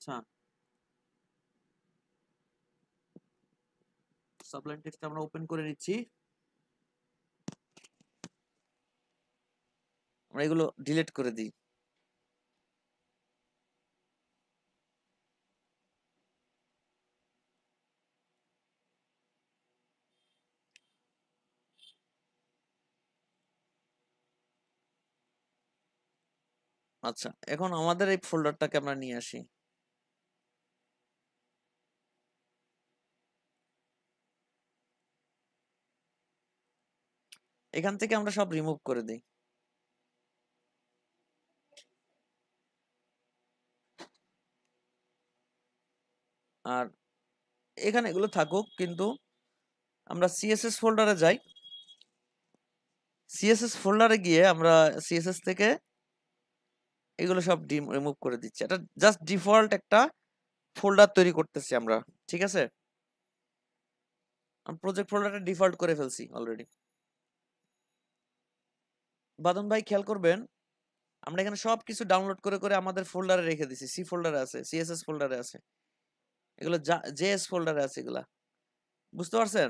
আচ্ছা, Sublime text আমরা open করে নিচ্ছি। আমরা এগুলো ডিলিট করে দিই। আচ্ছা, এখন আমাদের এই ফোল্ডারটাকে আমরা নিয়ে আসি। এখান থেকে আমরা সব রিমুভ করে দিই। আর এখানে এগুলো থাকুক, কিন্তু আমরা সিএসএস ফোল্ডারে যাই। সিএসএস ফোল্ডারে গিয়ে আমরা সিএসএস থেকে এগুলো সব রিমুভ করে দিচ্ছি। এটা জাস্ট ডিফল্ট একটা ফোল্ডার তৈরি করতেছি আমরা, ঠিক আছে? প্রজেক্ট ফোল্ডারটা ডিফল্ট করে ফেলছি অলরেডি। বাদন ভাই খেয়াল করবেন, আমরা এখানে সবকিছু ডাউনলোড করে করে আমাদের ফোল্ডারে রেখে দিছি। সি ফোল্ডারে আছে, সিএসএস ফোল্ডারে আছে, এগুলো জেএস ফোল্ডারে আছে এগুলা। বুঝতে পারছেন?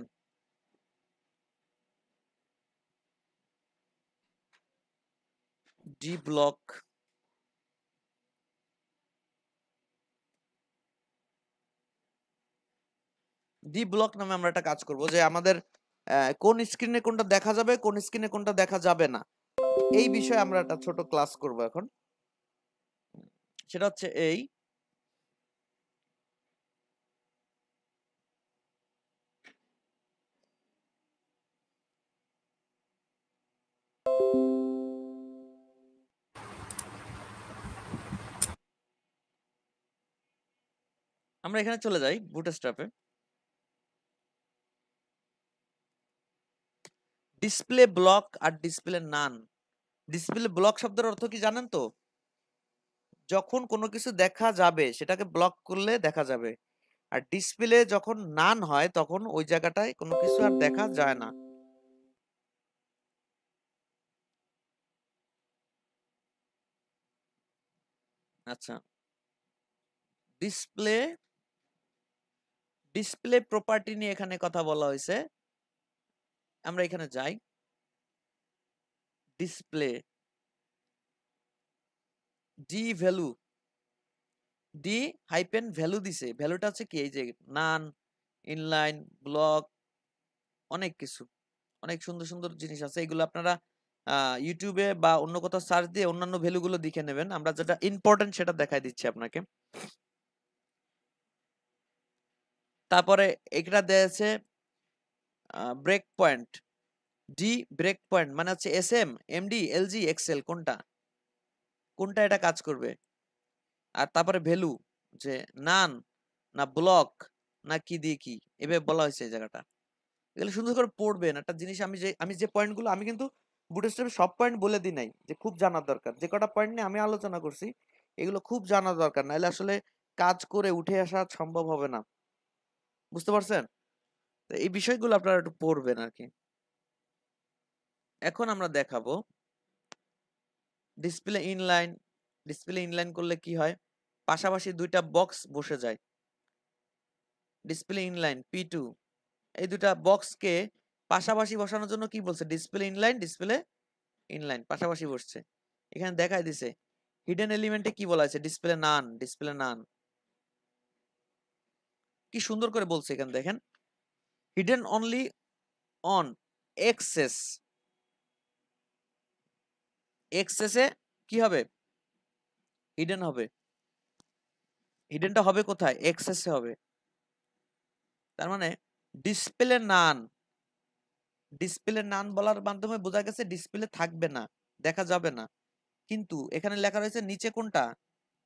ডি ব্লক, ডি ব্লক নামে আমরা একটা কাজ করব, যে আমাদের কোন স্ক্রিনে কোনটা দেখা যাবে, কোন স্ক্রিনে কোনটা দেখা যাবে না, এই বিষয়ে আমরা একটা ছোট ক্লাস করব এখন। সেটা হচ্ছে এই, আমরা এখানে চলে যাই বুটস্ট্র্যাপে। ডিসপ্লে ব্লক আর ডিসপ্লে নান। ডিসপ্লে ব্লক শব্দের অর্থ কি জানেন তো? যখন কোনো কিছু দেখা যাবে সেটাকে ব্লক করলে দেখা যাবে, আর ডিসপ্লে যখন নান হয় তখন ওই জায়গাটায় কোনো কিছু আর দেখা যায় না। আচ্ছা, ডিসপ্লে ডিসপ্লে প্রপার্টি নিয়ে এখানে কথা বলা হয়েছে। আমরা এখানে যাই, display D value, D hyphen value দিছে। ভ্যালুটা হচ্ছে কি, এই যে নান, ইনলাইন, ব্লক, অনেক কিছু, অনেক সুন্দর সুন্দর জিনিস আছে। এগুলো আপনারা ইউটিউবে বা অন্য কোথাও সার্চ দিয়ে অন্যান্য ভ্যালুগুলো দেখে নেবেন। আমরা যেটা ইম্পর্টেন্ট সেটা দেখাই দিচ্ছি আপনাকে। তারপরে এটা দিয়েছে break point, the break point মানে হচ্ছে S M, MD, LG, XL, কোনটা কোনটা এটা কাজ করবে। আর তারপরে ভ্যালু, যে নান না ব্লক না কি দিয়ে কি, এভাবে বলা হয়েছে এই জায়গাটা। এগুলো সুন্দর করে পড়বেন একটা জিনিস। আমি যে পয়েন্টগুলো, আমি কিন্তু বুটস্ট্র্যাপে সব পয়েন্ট বলে দিই নাই, যে খুব জানার দরকার। যে কটা পয়েন্ট নিয়ে আমি আলোচনা করছি এগুলো খুব জানার দরকার, নাহলে আসলে কাজ করে উঠে আসা সম্ভব হবে না। বুঝতে পারছেন? তো এই বিষয়গুলো আপনারা একটু পড়বেন আর কি। এখন আমরা দেখাবো ডিসপ্লে ইনলাইন। ডিসপ্লে ইনলাইন করলে কি হয়, পাশাপাশি দুইটা বক্স বসে যায়। ডিসপ্লে ইনলাইন পি2, এই দুটা বক্সকে পাশাপাশি বসানোর জন্য কি বলছে, ডিসপ্লে ইনলাইন, ডিসপ্লে ইনলাইন পাশাপাশি বসছে। এখানে দেখাই দিছে হিডেন এলিমেন্টে কি বলা আছে, ডিসপ্লে নান, ডিসপ্লে নান। কি সুন্দর করে বলছে এখানে দেখেন, হিডেন অনলি অন এক্সেস। এক্সেসে কি হবে, হিডেন হবে। হিডেনটা হবে কোথায়, এক্সেসে হবে। তার মানে ডিসপ্লে নান, ডিসপ্লে নান বলার মাধ্যমে বোঝা গেছে ডিসপ্লে থাকবে না, দেখা যাবে না। কিন্তু এখানে লেখা রয়েছে নিচে কোনটা,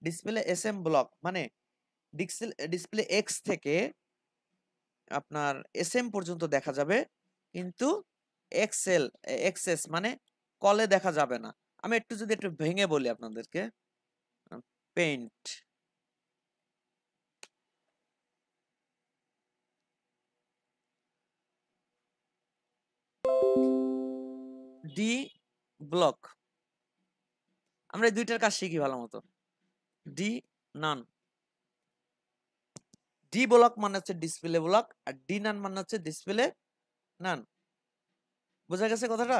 ডিসপ্লে এসএম ব্লক, মানে ডিসপ্লে এক্স থেকে আপনার এসএম পর্যন্ত দেখা যাবে, কিন্তু এক্সেল এক্সএস মানে কলে দেখা যাবে না। আমি যদি একটু ভেঙে বলি আপনাদেরকে, পেইন্ট ডি ব্লক, আমরা এই দুইটার কাজ শিখি ভালো মতো। ডি নান, ডি ব্লক মানে হচ্ছে ডিসপ্লে ব্লক, আর ডি নান মানে হচ্ছে ডিসপ্লে নান। বোঝা গেছে কথাটা?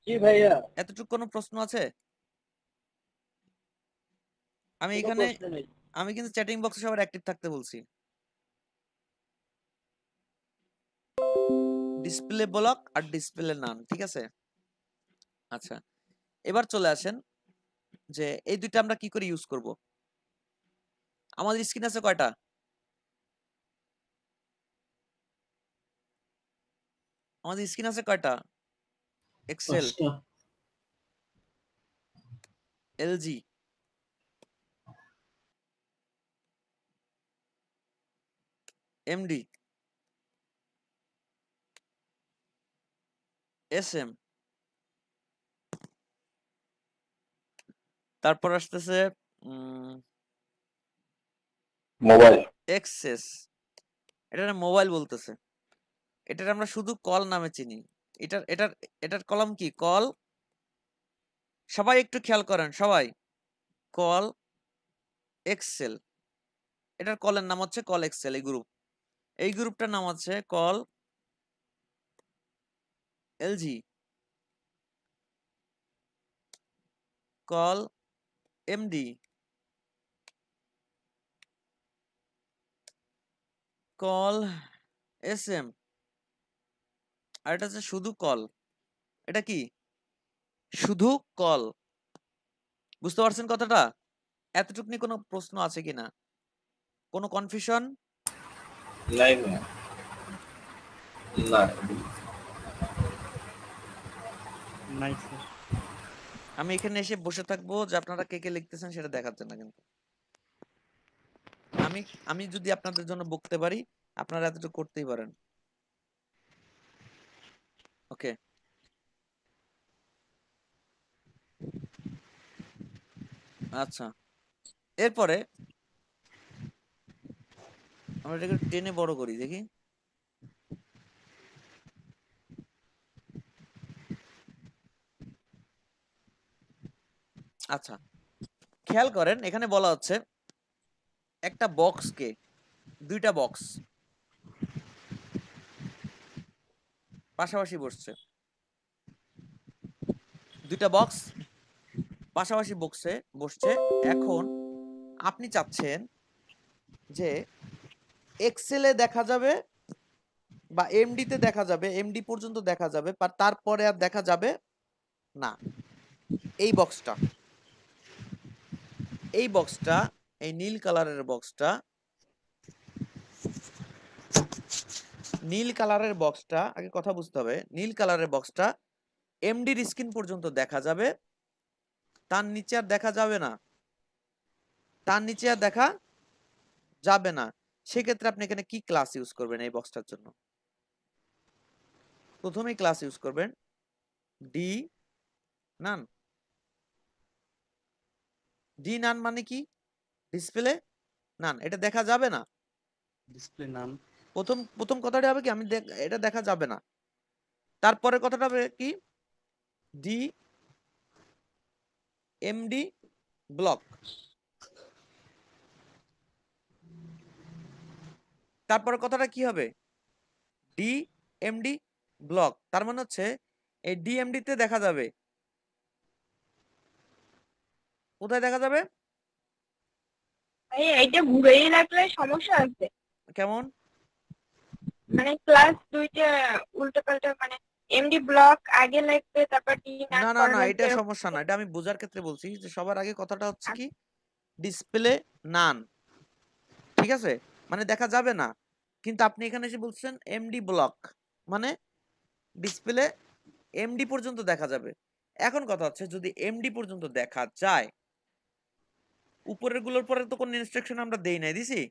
জি ভাইয়া। এতটুকু কোনো প্রশ্ন আছে? আমি কোনো এখানে প্রশ্ন নেই। আমি কিন্তু চ্যাটিং বক্সে সবার অ্যাক্টিভ থাকতে বলছি। ডিসপ্লে ব্লক আর ডিসপ্লে নান, ঠিক আছে? আচ্ছা, এবার চলে আসেন যে এই দুইটা আমরা কি করে ইউজ করব। আমাদের স্ক্রিন আছে কয়টা? আমাদের স্ক্রিন আছে কয়টা? এক্সেল, 5টা। এলজি, এমডি, এসএম, তারপর আসতেছে মোবাইল। এক্সেস। এটা মোবাইল বলতেছে। এটার আমরা শুধু কল নামে চিনি। এটার এটার এটার কলাম কি? কল। সবাই একটু খেয়াল করেন, সবাই। Col XL. এটার কলের নাম হচ্ছে কল এক্সেল। এই গ্রুপটার নাম হচ্ছে call LG, call MD, call SM, আর এটা হচ্ছে শুধু কল। এটা কি? শুধু কল। বুঝতে পারছেন কথাটা? এতটুকু নিয়ে কোনো প্রশ্ন আছে কিনা? কোনো কনফিউশন? নাই না। না। নাই স্যার। আমি এখানে এসে বসে থাকবো যে আপনারা কে কে লিখতেছেন সেটা দেখার জন্য, কিন্তু আমি আমি যদি আপনাদের জন্য বকতে পারি, আপনারা এতটুকু করতেই পারেন। ওকে, আচ্ছা। এরপরে আমরা এটাকে টেনে বড় করি দেখি। আচ্ছা, খেয়াল করেন এখানে বলা হচ্ছে একটা বক্সকে, দুইটা বক্স পাশাপাশি বসছে। দুইটা বক্স পাশাপাশি বসছে। এখন আপনি চাচ্ছেন যে এক্সেলে দেখা যাবে বা এমডিতে দেখা যাবে, এমডি পর্যন্ত দেখা যাবে, তারপরে আর দেখা যাবে না। এই বক্সটা, এই বক্সটা, এই নীল কালারের বক্সটা, নীল কালারের বক্সটা, আগে কথা বুঝতে হবে, নীল কালারের বক্সটা এমডির স্ক্রিন পর্যন্ত দেখা যাবে, তার নিচে আর দেখা যাবে না। তার নিচে আর দেখা যাবে না। সেক্ষেত্রে আপনি এখানে কি ক্লাস ইউজ করবেন এই বক্সটার জন্য? প্রথমেই ক্লাস ইউজ করবেন ডি নান। ডি নান মানে কি? ডিসপ্লে নান, এটা দেখা যাবে না। ডিসপ্লে নাম। প্রথম প্রথম কথাটা হবে কি, এটা দেখা যাবে না। তারপরে কথাটা হবে কি? D MD block. তারপরে কথাটা কি হবে? D MD block. তার মানে হচ্ছে এই ডিএমডি তে দেখা যাবে। কোথায় দেখা যাবে? ভাইয়া এটা ঘুরেই রাখলে সমস্যা আছে। কেমন? মানে ক্লাস দুইটা উল্টো পাল্টা, মানে এমডি ব্লক আগে লাগবে, তারপর ডি নান না না পরে না, লাগবে, এটা এরকম সমস্যা কি? না। এটা আমি বোঝার ক্ষেত্রে বলছি যে সবার আগে কথাটা হচ্ছে কি, আচ্ছা, ডিসপ্লে নান, ঠিক আছে? মানে দেখা যাবে না। কিন্তু আপনি এখানে এসে বলছেন এমডি ব্লক, মানে ডিসপ্লে এমডি পর্যন্ত দেখা যাবে। এখন কথা হচ্ছে যদি এমডি পর্যন্ত দেখা যায়, উপরের গুলোর পরে তো কোনো ইনস্ট্রাকশন আমরা দেই নাই, দিছি?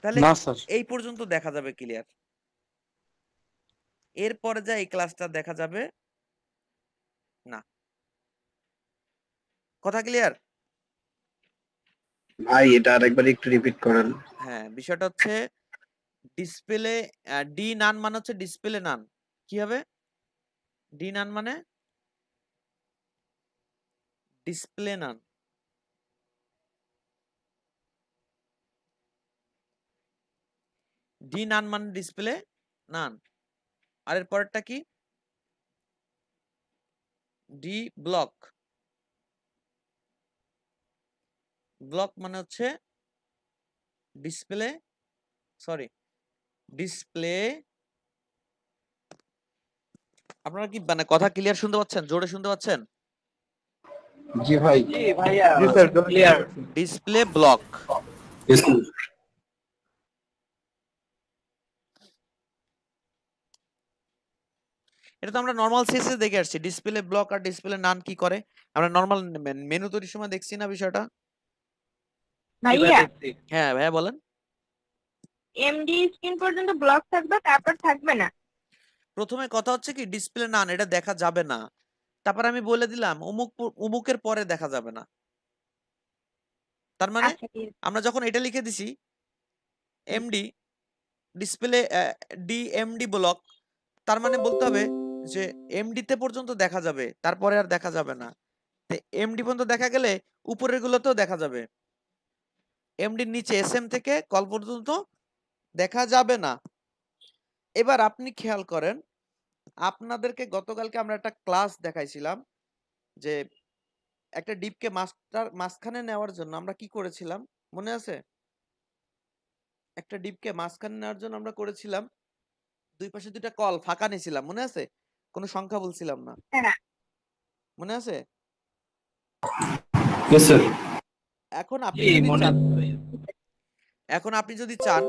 তাহলে না স্যার। এই পর্যন্ত দেখা যাবে ক্লিয়ার। এরপরে যা এই ক্লাসটা দেখা যাবে না। কথা ক্লিয়ার? ভাই এটা আরেকবার একটু রিপিট করেন। হ্যাঁ, বিষয়টা হচ্ছে ডিসপ্লে ডি নান মানে হচ্ছে ডিসপ্লে নান। কি হবে? ডি নান মানে ডিসপ্লে নান। ডি নান মানে ডিসপ্লে নান। আর এর পরেরটা কি? D block. ব্লক মানে হচ্ছে ডিসপ্লে, সরি ডিসপ্লে। আপনারা কি মানে কথা ক্লিয়ার শুনতে পাচ্ছেন? জোরে শুনতে পাচ্ছেন? জি ভাই। জি ভাইয়া জি স্যার, ক্লিয়ার। Display block. এটা তো আমরা নরমাল সিএসএস দেখে আসছি। ডিসপ্লে ব্লক আর ডিসপ্লে নান কি করে আমরা নরমাল মেনু তৈরির সময় দেখছি না বিষয়টা? ভাইয়া হ্যাঁ ভাইয়া বলেন। এমডি স্ক্রিন পর্যন্ত ব্লক থাকবে, তারপর থাকবে না। প্রথমে কথা হচ্ছে কি ডিসপ্লে নান এটা দেখা যাবে না, তারপর আমি বলে দিলাম অমুকের পরে দেখা যাবে না। তার মানে আচ্ছা ঠিক আছে। আমরা যখন এটা লিখে দিছি এমডি ডিসপ্লে ডিএমডি ব্লক, তার মানে বলতে হবে যে এমডি তে পর্যন্ত দেখা যাবে, তারপরে আর দেখা যাবে না। এমডি পর্যন্ত দেখা গেলে উপরের গুলোতেও দেখা যাবে, এমডির নিচে এসএম থেকে কল পর্যন্ত দেখা যাবে না। এবার আপনি খেয়াল করেন, আপনাদেরকে গতকালকে আমরা একটা ক্লাস দেখাইছিলাম যে একটা ডিপকে মাঝখানে নেওয়ার জন্য আমরা কি করেছিলাম মনে আছে? একটা ডিপকে মাঝখানে নেওয়ার জন্য আমরা করেছিলাম দুই পাশে দুইটা কল ফাঁকা নিয়েছিলাম, মনে আছে? কোনো সংখ্যা বলছিলাম না, হ্যাঁ মনে আছে? Yes sir. এখন আপনি জি যদি মনে চান, আছে ভাইয়া। এখন আপনি যদি চান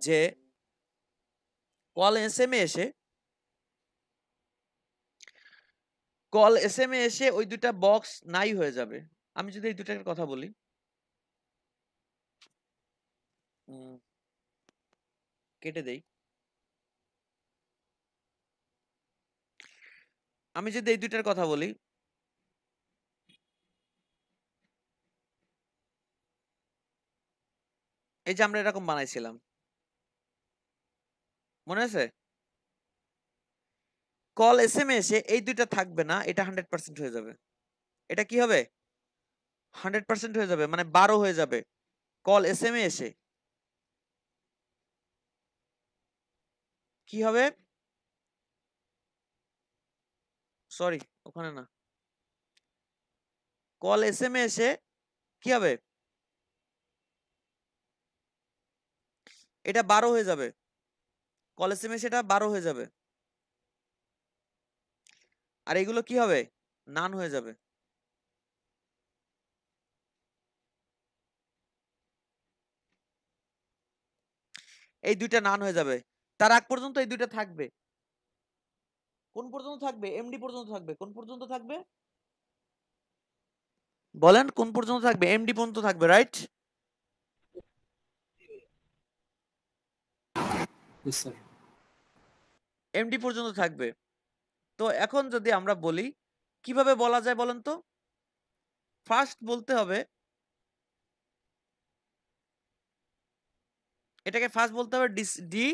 যে কল এসএম এ এসে ওই দুইটা বক্স নাই হয়ে যাবে। আমি যদি এই দুটার কথা বলি, কেটে দেই, আমি যদি এই দুইটার কথা বলি, এই যে আমরা এরকম বানাইছিলাম, মনে আছে? কল এসএম এসে এই দুইটা থাকবে না, এটা 100% হয়ে যাবে। এটা কি হবে? 100% হয়ে যাবে, মানে 12 হয়ে যাবে কল এসএম এসে। কি হবে? সরি ওখানে না, কল এসএম এসে কি হবে? এটা 12 হয়ে যাবে, কল এসএম এসে এটা 12 হয়ে যাবে। আর এগুলো কি হবে? নান হয়ে যাবে। এই দুইটা নান হয়ে যাবে। তার আগ পর্যন্ত এই দুইটা থাকবে। কোন পর্যন্ত থাকবে? এমডি পর্যন্ত থাকবে। কোন পর্যন্ত থাকবে বলেন? কোন পর্যন্ত থাকবে? এমডি পর্যন্ত থাকবে, রাইট? Yes, sir. এমডি পর্যন্ত থাকবে। তো এখন যদি আমরা বলি কিভাবে বলা যায় বলেন তো? ফার্স্ট বলতে হবে, এটাকে ফার্স্ট বলতে হবে ডি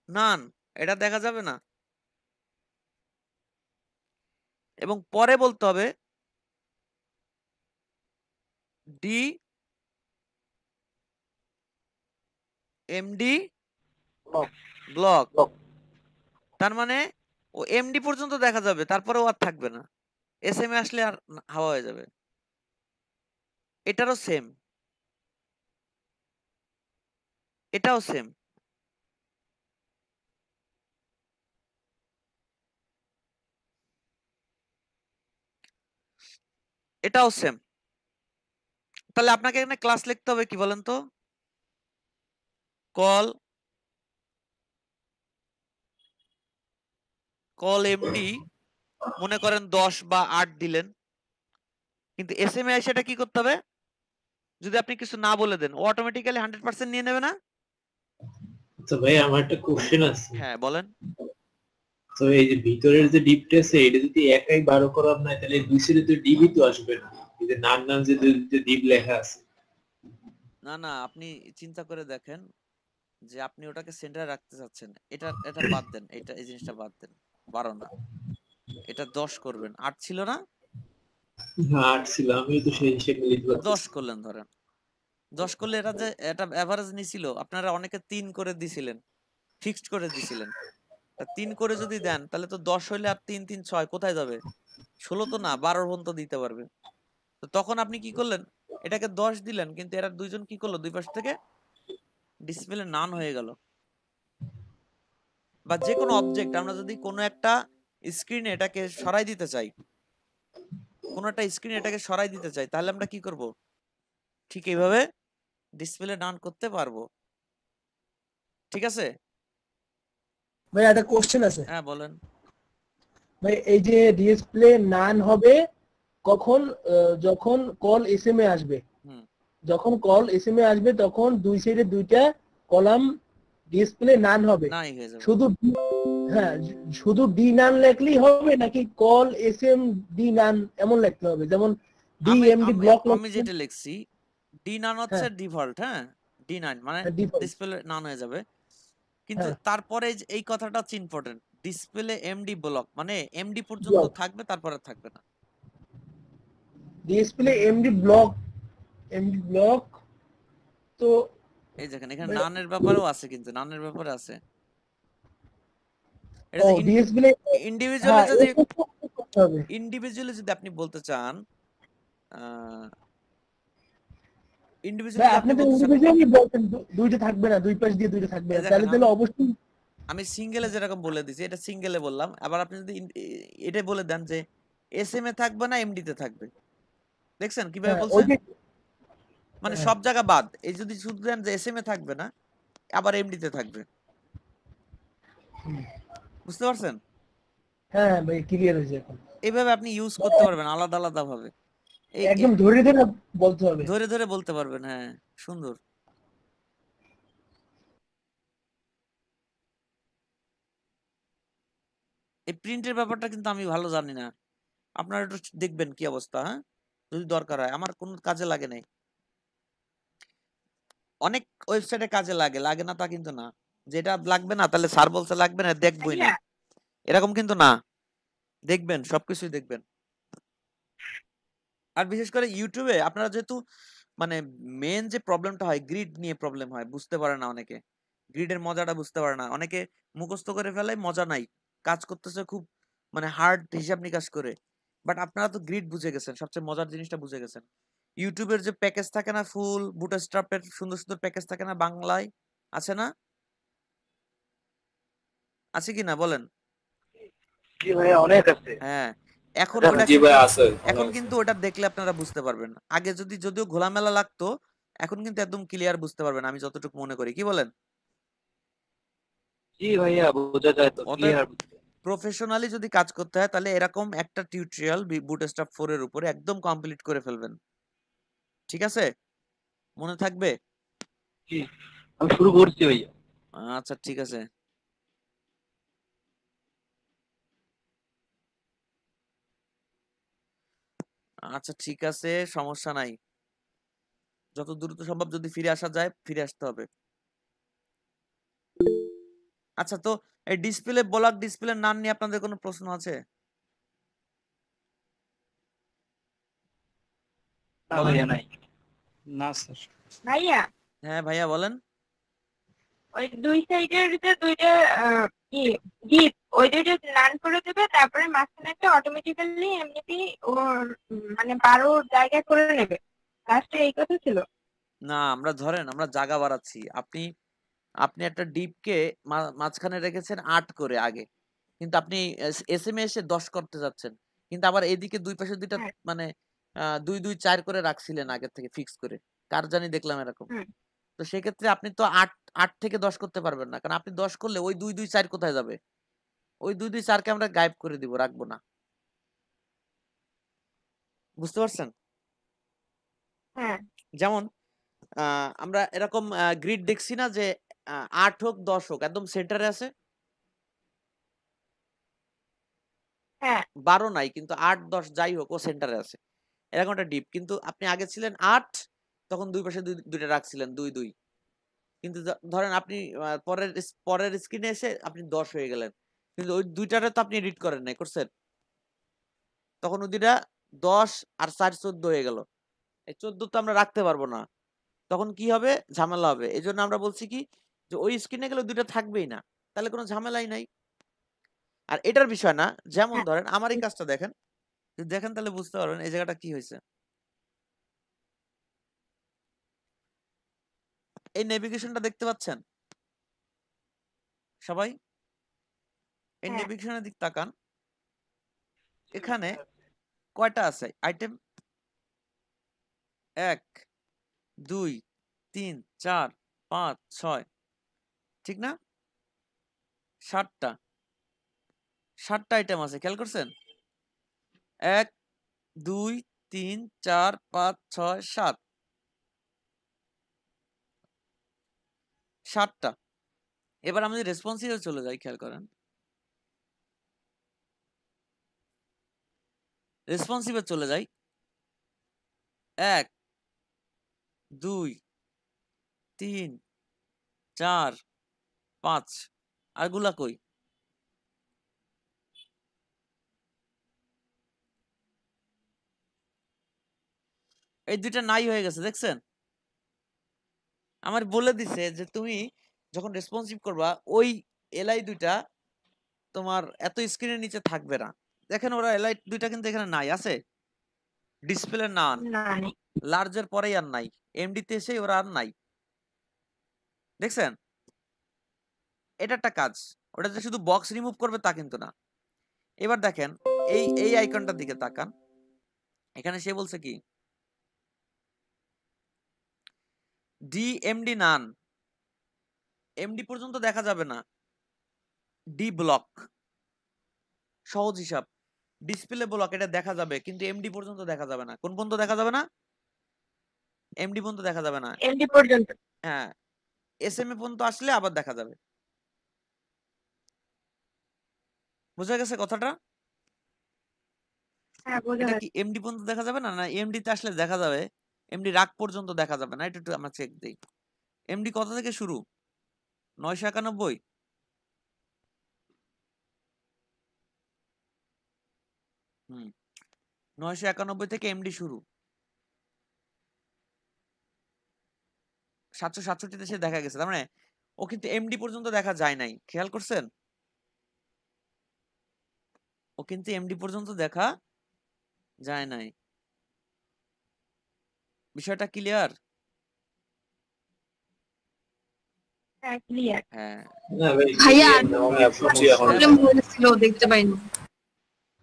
নান, এটা দেখা যাবে না। এবং পরে বলতে হবে ডি এমডি ব্লক। তার মানে ও এমডি পর্যন্ত দেখা যাবে, তারপরে ও আর থাকবে না, এসএম এ আসলে আর হাওয়া হয়ে যাবে। এটারও সেম, এটাও সেম। এটাও সেম। তাহলে আপনাকে এখানে ক্লাস লিখতে হবে কি বলেন তো? কল এমডি মনে করেন 10 বা 8 দিলেন, কিন্তু এসএম এ সেটা কি করতে হবে? যদি আপনি কিছু না বলে দেন, ও অটোমেটিক্যালি 100% নিয়ে নেবে না? তো ভাই আমার একটা কোশ্চেন আছে। হ্যাঁ বলেন। তো এই যে ভিতরের যে ডিপটা আছে এটা যদি একাই 12 করা না তাহলে দুই সাইডে তো ডিপই তো আসবে না, এই যে নাম নাম যে দুইটা ডিপ লেখা আছে। না না, আপনি চিন্তা করে দেখেন যে আপনি ওটাকে সেন্টারে রাখতে চাচ্ছেন, এটা বাদ দেন, এটা এই জিনিসটা বাদ দেন, 12 না, এটা 10 করবেন। 8 ছিল না? হ্যাঁ 8 ছিল, আমি তো সেই হিসেবে লিখতে 10 পারতেছি। করলেন ধরেন। 10 করলে এটা যে এটা এভারেজ নিছিল, আপনারা অনেকে 3 করে দিছিলেন, ফিক্সড করে দিছিলেন। তা 3 করে যদি দেন তাহলে তো 10 হইলে আর 3 3 6 কোথায় যাবে? 16 তো না, 12 পর্যন্ত দিতে পারবে। তো তখন আপনি কি করলেন? এটাকে 10 দিলেন, কিন্তু এরা দুইজন কি করলো? দুই পাশ থেকে ডিসপ্লে নান হয়ে গেল। বা যে কোনো অবজেক্ট আমরা যদি কোনো একটা স্ক্রিনে এটাকে সরাই দিতে চাই, কোনো একটা স্ক্রিনে এটাকে সরাই দিতে চাই, তাহলে আমরা কি করব? ঠিক এইভাবে ডিসপ্লে নান করতে পারবো। ঠিক আছে? ভাই একটা কোশ্চেন আছে হ্যাঁ বলেন। ভাই, এই যে ডিসপ্লে নান হবে কখন? যখন কল এসএমএ আসবে, হুম। যখন কল এসএমএ আসবে তখন দুই সাইডে দুইটা কলাম ডিসপ্লে নান হবে। নাই হয়ে যাবে। শুধু হ্যাঁ, শুধু ডি নান লেখলেই হবে নাকি কল এসএম ডি নান এমন লিখতে হবে? যেমন ডি এমডি ব্লক আমি যেটা লিখছি ডি নান হচ্ছে ডিফল্ট, হ্যাঁ D9 মানে ডিসপ্লে নান হয়ে যাবে। কিন্তু তারপরে এই কথাটা হচ্ছে ইম্পর্টেন্ট, ডিসপ্লে এমডি ব্লক মানে এমডি পর্যন্ত থাকবে, তারপরে থাকবে না। ডিসপ্লে এমডি ব্লক তো এই দেখেন এখানে নানের ব্যাপারেও আছে, কিন্তু নানের ব্যাপারে আছে। ডিসপ্লে ইন্ডিভিজুয়ালি যদি আপনি বলতে চান, দুইটা থাকবে না, দুই পাশ দিয়ে দুইটা থাকবে না, তাহলে অবশ্যই আমি সিঙ্গেলে যেরকম বলে দিছি এটা সিঙ্গেলে বললাম। আবার আপনি যদি এটা বলে দেন যে এসএম এ থাকবে না এমডি তে থাকবে, দেখছেন কিভাবে বলছেন? মানে সব জায়গা বাদ, এই যদি শুধু দেন যে এসএম এ থাকবে না আবার এমডি তে থাকবে, বুঝতে পারছেন? হ্যাঁ ভাই ক্লিয়ার হয়েছে এখন। এইভাবে আপনি ইউজ করতে পারবেন আলাদা আলাদা ভাবে, একদম ধরে ধরে বলতে হবে, ধরে ধরে বলতে পারবেন। হ্যাঁ সুন্দর। এই প্রিন্টের ব্যাপারটা কিন্তু আমি ভালো জানি না, আপনারা একটু দেখবেন কি অবস্থা। হ্যাঁ যদি দরকার হয়, আমার কোনো কাজে লাগে নাই। অনেক ওয়েবসাইটে কাজে লাগে, লাগে না তা কিন্তু না। যেটা লাগবে না তাহলে স্যার বলছে লাগবে না দেখবই না, এরকম কিন্তু না। দেখবেন, সবকিছুই দেখবেন। আর বিশেষ করে ইউটিউবে আপনারা যেহেতু মানে মেন যে প্রবলেমটা হয় গ্রিড নিয়ে প্রবলেম হয়, বুঝতে পারে না অনেকে, গ্রিডের মজাটা বুঝতে পারে না অনেকে, মুখস্থ করে ফেলে, মজা নাই, কাজ করতেছে খুব মানে হার্ড হিসাব নিকাশ করে। বাট আপনারা তো গ্রিড বুঝে গেছেন, সবচেয়ে মজার জিনিসটা বুঝে গেছেন। ইউটিউবের যে প্যাকেজ থাকে না, ফুল বুটস্ট্র্যাপের সুন্দর সুন্দর প্যাকেজ থাকে না, বাংলায় আছে না? আছে কি না বলেন? জি ভাই অনেক আছে। হ্যাঁ এখন জি ভাই আছে। এখন কিন্তু ওটা দেখলে আপনারা বুঝতে পারবেন। আগে যদিও ঘোলামেলা লাগতো, এখন কিন্তু একদম ক্লিয়ার বুঝতে পারবেন, আমি যতটুকু মনে করি। কি বলেন? জি ভাইয়া বোঝা যায় তো ক্লিয়ার। প্রফেশনালি যদি কাজ করতে হয় তাহলে এরকম একটা টিউটোরিয়াল বুটস্ট্র্যাপ 4 এর উপরে একদম কমপ্লিট করে ফেলবেন। ঠিক আছে? মনে থাকবে? জি আমি শুরু করছি ভাইয়া। আচ্ছা ঠিক আছে। আচ্ছা ঠিক আছে, সমস্যা নাই। যত দ্রুত সম্ভব যদি ফিরে আসা যায় ফিরে আসতে হবে। আচ্ছা তো এই ডিসপ্লে ব্লক ডিসপ্লে নান নিয়ে আপনাদের কোনো প্রশ্ন আছে? না ভাইয়া নাই। না স্যার। ভাইয়া হ্যাঁ ভাইয়া বলেন। ওই দুই সাইডের যে দুইটা কি ডিপ, ওই দুইটা নান করে দেবে, তারপরে মাঝখানেটা অটোমেটিক্যালি এমনিতেই ওর মানে 12 জায়গা করে নেবে। লাস্টে এই কথা ছিল না আমরা ধরেন আমরা জায়গা বাড়াচ্ছি, আপনি আপনি একটা ডিপকে মাঝখানে রেখেছেন 8 করে আগে, কিন্তু আপনি এসএমএ এসে 10 করতে যাচ্ছেন, কিন্তু আবার এদিকে দুই পাশে দুইটা মানে 2 2 4 করে রাখছিলেন আগে থেকে ফিক্স করে, কার জানি দেখলাম এরকম। তো সেক্ষেত্রে আপনি তো 8 থেকে 10 করতে পারবেন না, কারণ আপনি 10 করলে ওই 2 2 4 কোথায় যাবে? ওই 2 2 4 কে আমরা গায়েব করে দিব, রাখবো না। বুঝতে পারছেন? হ্যাঁ যেমন আমরা এরকম গ্রিড দেখছি না যে 8 হোক 10 হোক একদম সেন্টারে আছে, হ্যাঁ 12 নাই কিন্তু 8 10 যাই হোক ও সেন্টারে আছে, এরকম একটা ডিপ। কিন্তু আপনি আগে ছিলেন 8, তখন দুই পাশে দুইটা রাখছিলেন 2 2, কিন্তু ধরেন আপনি পরের স্ক্রিনে এসে আপনি 10 হয়ে গেলেন, কিন্তু ওই দুইটারে তো আপনি এডিট করেন নাই, করছেন? তখন ওই দুইটা 10 আর 4 14 হয়ে গেল। এই 14 তো আমরা রাখতে পারবো না, তখন কি হবে, ঝামেলা হবে। এই জন্য আমরা বলছি কি যে ওই স্ক্রিনে গেলে দুইটা থাকবেই না, তাহলে কোনো ঝামেলাই নাই। আর এটার বিষয় না, যেমন হ্যাঁ। ধরেন আমার এই কাজটা দেখেন, যদি দেখেন তাহলে বুঝতে পারবেন এই জায়গাটা কি হয়েছে। এই নেভিগেশনটা দেখতে পাচ্ছেন সবাই? এই হ্যাঁ। নেভিগেশনের দিক তাকান, এখানে কয়টা আছে আইটেম? 1 2 3 4 5 6, ঠিক না? 7টা আইটেম আছে, খেয়াল করছেন? 1 2 3 4 5 6 7, 7টা। এবার আমি রেসপন্সিভে চলে যাই, খেয়াল করেন, রেসপন্সিভে চলে যাই, 1 2 3 4 5, আরগুলা কই? এই দুইটা নাই হয়ে গেছে, দেখছেন? আমার বলে দিছে যে তুমি যখন রেসপন্সিভ করবা ওই এলআই দুইটা তোমার এত স্ক্রিনের নিচে থাকবে না। দেখেন ওরা এলআই দুইটা কিন্তু এখানে নাই, আছে ডিসপ্লে না, না নেই। লার্জের পরেই আর নাই, এমডিতে এসে ওরা আর নাই, দেখছেন? এটা একটা কাজ, ওটা যে শুধু বক্স রিমুভ করবে তা কিন্তু না। এবার দেখেন এই আইকনটার দিকে তাকান, এখানে সে বলছে কি ডি এমডি নান, এমডি পর্যন্ত দেখা যাবে না, ডি ব্লক, সহজ হিসাব, ডিসপ্লে ব্লক এটা দেখা যাবে কিন্তু এমডি পর্যন্ত দেখা যাবে না। কোন পর্যন্ত দেখা যাবে না? এমডি পর্যন্ত দেখা যাবে না। এমডি পর্যন্ত। হ্যাঁ, এসএমএ পর্যন্ত আসলে আবার দেখা যাবে। বুঝা গেছে কথাটা? হ্যাঁ, বোঝা এটা যাচ্ছে। কি এমডি পর্যন্ত দেখা যাবে না, না এমডি তে আসলে দেখা যাবে, এমডি রাগ পর্যন্ত দেখা যাবে না? এটা একটু আমরা চেক দেই। এমডি কত থেকে শুরু? 991। হুম, 991 থেকে এমডি শুরু, 767 তে সে দেখা গেছে। তার মানে ও কিন্তু এমডি পর্যন্ত দেখা যায় নাই, খেয়াল করছেন? ও কিন্তু এমডি পর্যন্ত দেখা যায় নাই। বিষয়টা ক্লিয়ার? হ্যাঁ, ক্লিয়ার। হ্যাঁ, না ভাই ভাইয়া, আমি বুঝছি এখন। প্রবলেম হয়েছিল, দেখতে পাইনি।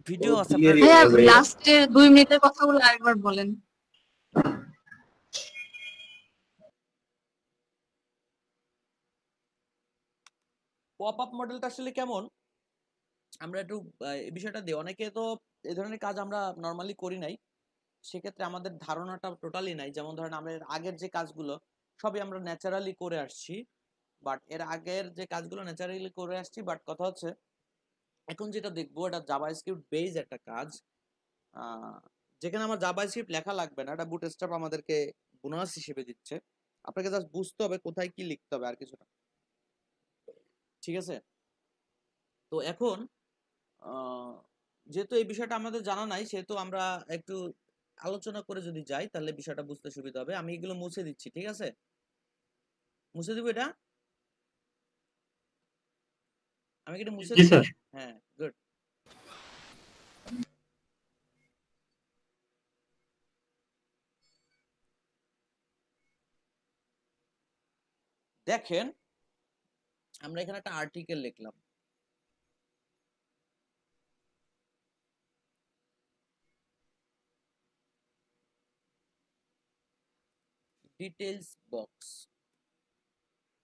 ভিডিও আছে clear আপনার। ভাইয়া, ভাইয়া। লাস্টের 2 মিনিটের কথাগুলো আরেকবার বলেন। পপ আপ মডেলটা আসলে কেমন, আমরা একটু এই বিষয়টা দিই। অনেকে তো এই ধরনের কাজ আমরা নর্মালি করি নাই, সেক্ষেত্রে আমাদের ধারণাটা টোটালি নাই। যেমন ধরেন আমাদের আগের যে কাজগুলো সবই আমরা ন্যাচারালি করে আসছি, বাট এর আগের যে কাজগুলো ন্যাচারালি করে আসছি, বাট কথা হচ্ছে এখন যেটা দেখবো এটা জাভাস্ক্রিপ্ট বেস একটা কাজ, যেখানে আমার জাভাস্ক্রিপ্ট লেখা লাগবে না, এটা বুটস্ট্র্যাপ আমাদেরকে বোনাস হিসেবে দিচ্ছে। আপনাকে জাস্ট বুঝতে হবে কোথায় কি লিখতে হবে, আর কিছু না, ঠিক আছে? তো এখন যেহেতু এই বিষয়টা আমাদের জানা নাই, সেহেতু আমরা একটু আলোচনা করে যদি যাই তাহলে বিষয়টা বুঝতে সুবিধা হবে। আমি এগুলো মুছে দিচ্ছি, ঠিক আছে? মুছে দিব এটা, আমি কি এটা মুছে জি দিব? স্যার। হ্যাঁ, গুড। দেখেন আমরা এখানে একটা আর্টিকেল লিখলাম, ডিটেইলস বক্স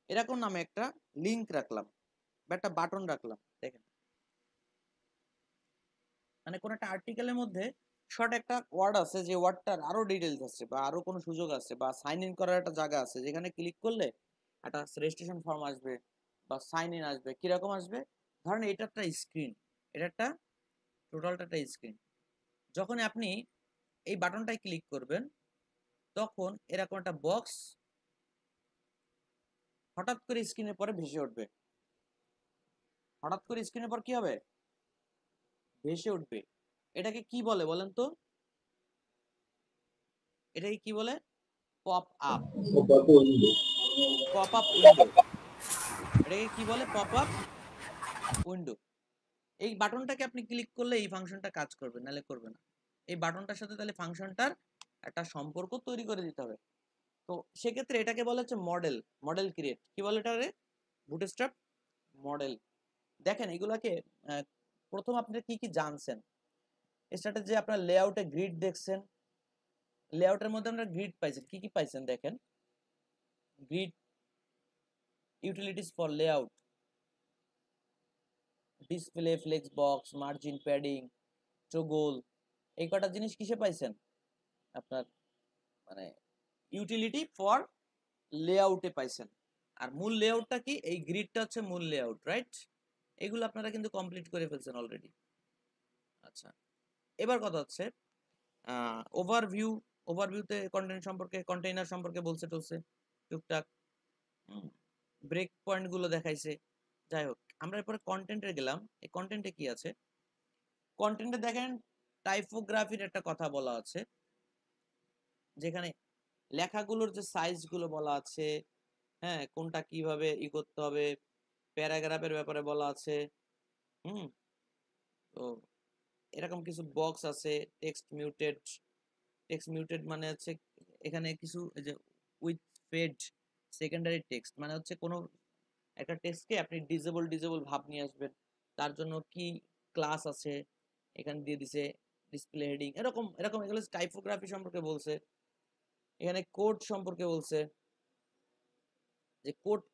এরকম নামে একটা লিংক রাখলাম বা একটা বাটন রাখলাম। দেখেন মানে কোন একটা আর্টিকেলের মধ্যে শর্ট একটা ওয়ার্ড আছে, যে ওয়ার্ডটার আরো ডিটেইলস আছে বা আরো কোনো সুযোগ আছে বা সাইন ইন করার একটা জায়গা আছে, যেখানে ক্লিক করলে একটা রেজিস্ট্রেশন ফর্ম আসবে বা সাইন ইন আসবে। কিরকম আসবে? ধরেন এটা একটা স্ক্রিন, এটা একটা টোটালটা একটা স্ক্রিন। যখন আপনি এই বাটনটায় ক্লিক করবেন তখন এরকম একটা বক্স হঠাৎ করে স্ক্রিনের পরে ভেসে উঠবে। হঠাৎ করে স্ক্রিনের পর কি হবে? ভেসে উঠবে। এটাকে কি বলে বলেন তো? এটাকে কি বলে? Pop up window pop up window, এটাকে কি বলে? Pop up window. এই বাটনটাকে আপনি ক্লিক করলে এই ফাংশনটা কাজ করবে, নাহলে করবে না। এই বাটনটার সাথে তাহলে ফাংশনটার একটা সম্পর্ক তৈরি করে দিতে হবে। তো সেক্ষেত্রে এটাকে বলা হচ্ছে মডেল, মডেল ক্রিয়েট। কি বলে এটা রে? Bootstrap model. দেখেন এগুলাকে প্রথম আপনারা কি কি জানছেন? স্ট্র্যাটেজি আপনার লেআউটে গ্রিড দেখছেন, লেআউটের মধ্যে আমরা গ্রিড পাইছেন। কি কি পাইছেন দেখেন? Grid, utilities for layout, display, flex box, margin, padding, toggle, এই কটা জিনিস কিসে পাইছেন? আপনার মানে ইউটিলিটি ফর লেআউটে পাইছেন। আর মূল লেআউটটা কি? এই গ্রিডটা হচ্ছে মূল লেআউট, রাইট? এগুলো আপনারা কিন্তু কমপ্লিট করে ফেলছেন অলরেডি। আচ্ছা, এবার কথা হচ্ছে ওভারভিউ। ওভারভিউতে কন্টেন্ট সম্পর্কে, কন্টেইনার সম্পর্কে বলছে টলছে টুকটাক, ব্রেক পয়েন্ট গুলো দেখাইছে। যাই হোক, আমরা এরপরে কন্টেন্টে গেলাম। এই কন্টেন্টে কি আছে? কন্টেন্টে দেখেন টাইপোগ্রাফির একটা কথা বলা আছে, যেখানে লেখাগুলোর যে সাইজ গুলো বলা আছে, হ্যাঁ, কোনটা কিভাবে ই করতে হবে, প্যারাগ্রাফের ব্যাপারে বলা আছে। তো এরকম কিছু বক্স আছে। টেক্সট মিউটেড, টেক্সট মিউটেড মানে হচ্ছে এখানে কিছু এই যে উইথ ফেড সেকেন্ডারি টেক্সট, মানে হচ্ছে কোনো একটা টেক্সটকে আপনি ডিজেবল ভাব নিয়ে আসবেন, তার জন্য কি ক্লাস আছে এখানে দিয়ে দিছে, ডিসপ্লে হেডিং, এরকম এরকম। এগুলো টাইপোগ্রাফি সম্পর্কে বলছে। এখানে কোড সম্পর্কে বলছে, যে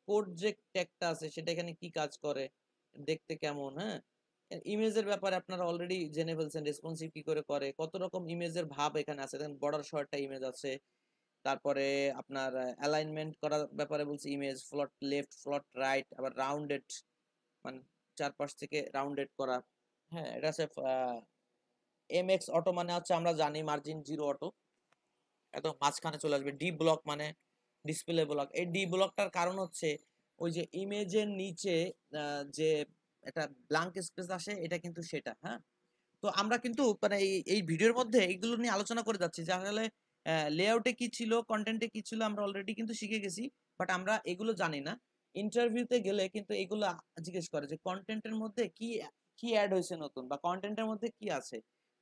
কোড যে ট্যাগটা আছে সেটা এখানে কি কাজ করে, দেখতে কেমন। হ্যাঁ, ইমেজের ব্যাপারে আপনারা অলরেডি জেনে ফেলছেন, রেসপন্সিভ কি করে করে, কত রকম ইমেজের ভাব এখানে আছে। দেখেন বর্ডার সহ একটা ইমেজ আছে। তারপরে আপনার অ্যালাইনমেন্ট করার ব্যাপারে বলছে, ইমেজ ফ্লট লেফট, ফ্লট রাইট, আবার রাউন্ডেড মানে চারপাশ থেকে রাউন্ডেড করা। হ্যাঁ, এটা আছে এমএক্স অটো, মানে হচ্ছে আমরা জানি মার্জিন জিরো অটো, একদম মাঝখানে চলে আসবে। ডি ব্লক মানে ডিসপ্লে ব্লক। এই ডি ব্লকটার কারণ হচ্ছে ওই যে ইমেজের নিচে যে একটা ব্ল্যাঙ্ক স্পেস আসে, এটা কিন্তু সেটা। হ্যাঁ, তো আমরা কিন্তু মানে এই ভিডিওর মধ্যে এইগুলো নিয়ে আলোচনা করে যাচ্ছি, যে আসলে লেআউটে কি ছিল, কন্টেন্টে কি ছিল, আমরা অলরেডি কিন্তু শিখে গেছি, বাট আমরা এগুলো জানি না। ইন্টারভিউতে গেলে কিন্তু এগুলো জিজ্ঞেস করে যে কন্টেন্টের মধ্যে কি কি অ্যাড হয়েছে নতুন, বা কন্টেন্টের মধ্যে কি আছে,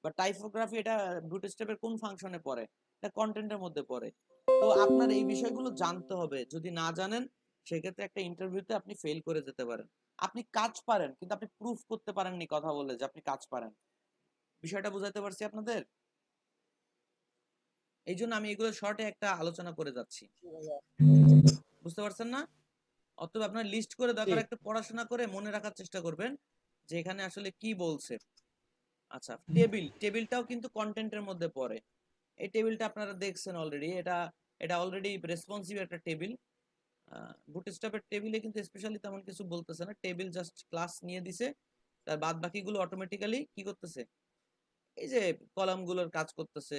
বা টাইপোগ্রাফি এটা বুটস্ট্র্যাপের কোন ফাংশনে পড়ে, এটা কন্টেন্টের মধ্যে পড়ে। তো আপনার এই বিষয়গুলো জানতে হবে। যদি না জানেন, সেক্ষেত্রে একটা ইন্টারভিউতে আপনি ফেল করে যেতে পারেন। আপনি কাজ পারেন, কিন্তু আপনি প্রুফ করতে পারেননি কথা বলে যে আপনি কাজ পারেন। বিষয়টা বুঝাতে পারছি আপনাদের? এই জন্য আমি এগুলো শর্টে একটা আলোচনা করে যাচ্ছি, বুঝতে পারছেন না? অতএব আপনার লিস্ট করে দরকার একটু পড়াশোনা করে মনে রাখার চেষ্টা করবেন যে এখানে আসলে কি বলছে। আচ্ছা, টেবিলটাও কিন্তু কন্টেন্টের মধ্যে পড়ে। এই টেবিলটা আপনারা দেখছেন অলরেডি, এটা অলরেডি রেসপন্সিভ একটা টেবিল। বুটস্ট্র্যাপের টেবিলে কিন্তু স্পেশালি তেমন কিছু বলতেছে না, টেবিল জাস্ট ক্লাস নিয়ে দিছে, তার বাদ বাকিগুলো অটোমেটিক্যালি কি করতেছে, এই যে কলামগুলোর কাজ করতেছে।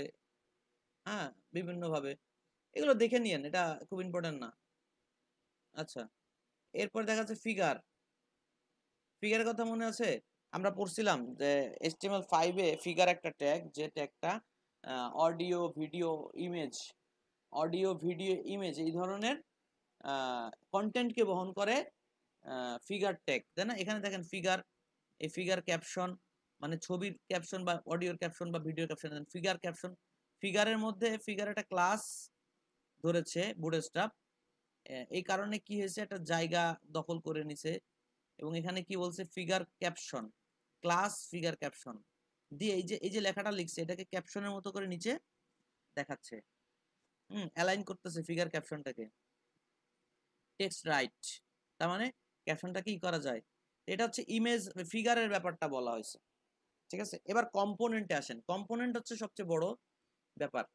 হ্যাঁ, বিভিন্ন ভাবে এগুলো দেখে নিয়েন, এটা খুব ইম্পর্টেন্ট না। আচ্ছা, এরপর দেখা যাচ্ছে ফিগারের কথা মনে আছে? আমরা পড়ছিলাম যে HTML5 এ ফিগার একটা ট্যাগ, যে ট্যাগটা অডিও ভিডিও ইমেজ এই ধরনের কন্টেন্টকে বহন করে। ফিগার ট্যাগ, তাই না? এখানে দেখেন ফিগার, এই ফিগার ক্যাপশন মানে ছবির ক্যাপশন বা অডিওর ক্যাপশন বা ভিডিওর ক্যাপশন, ফিগার ক্যাপশন। ফিগারের মধ্যে ফিগার একটা ক্লাস ধরেছে বুটস্ট্র্যাপ, এই কারণে কি হয়েছে, একটা জায়গা দখল করে নিছে। এবং এখানে কি বলছে, figure caption class figure caption দিয়ে এই যে লেখাটা লিখছে, এটাকে ক্যাপশনের মতো করে নিচে দেখাচ্ছে। অ্যালাইন করতেছে ফিগার ক্যাপশনটাকে। টেক্সট রাইট, তার মানে ক্যাপশনটাকে কি করা যায়। এটা হচ্ছে ইমেজ ফিগারের ব্যাপারটা বলা হয়েছে, ঠিক আছে? এবার কম্পোনেন্টে আসেন। কম্পোনেন্ট হচ্ছে সবচেয়ে বড় ব্যাপার,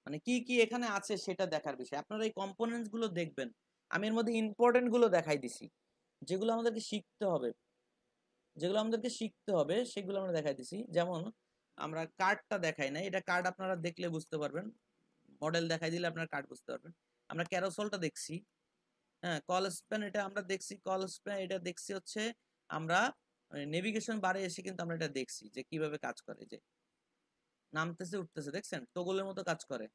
মানে কি কি এখানে আছে সেটা দেখার বিষয়। আপনারা এই কম্পোনেন্টস গুলো দেখবেন, আমি এর মধ্যে ইম্পর্টেন্ট গুলো দেখাই দিছি, যেগুলো আমাদেরকে শিখতে হবে, সেগুলো আমরা দেখাই দিছি। যেমন আমরা কার্ডটা দেখাই না, এটা কার্ড আপনারা দেখলে বুঝতে পারবেন, মডেল দেখাই দিলে আপনারা কার্ড বুঝতে পারবেন। আমরা ক্যারোসেলটা দেখছি, হ্যাঁ, কল স্প্যান এটা আমরা দেখছি, কল স্প্যান এটা দেখছি হচ্ছে আমরা নেভিগেশন বারে এসে কিন্তু আমরা এটা দেখছি যে কিভাবে কাজ করে, যে নামতেছে উঠতেছে, দেখছেন টগলের মতো কাজ করে।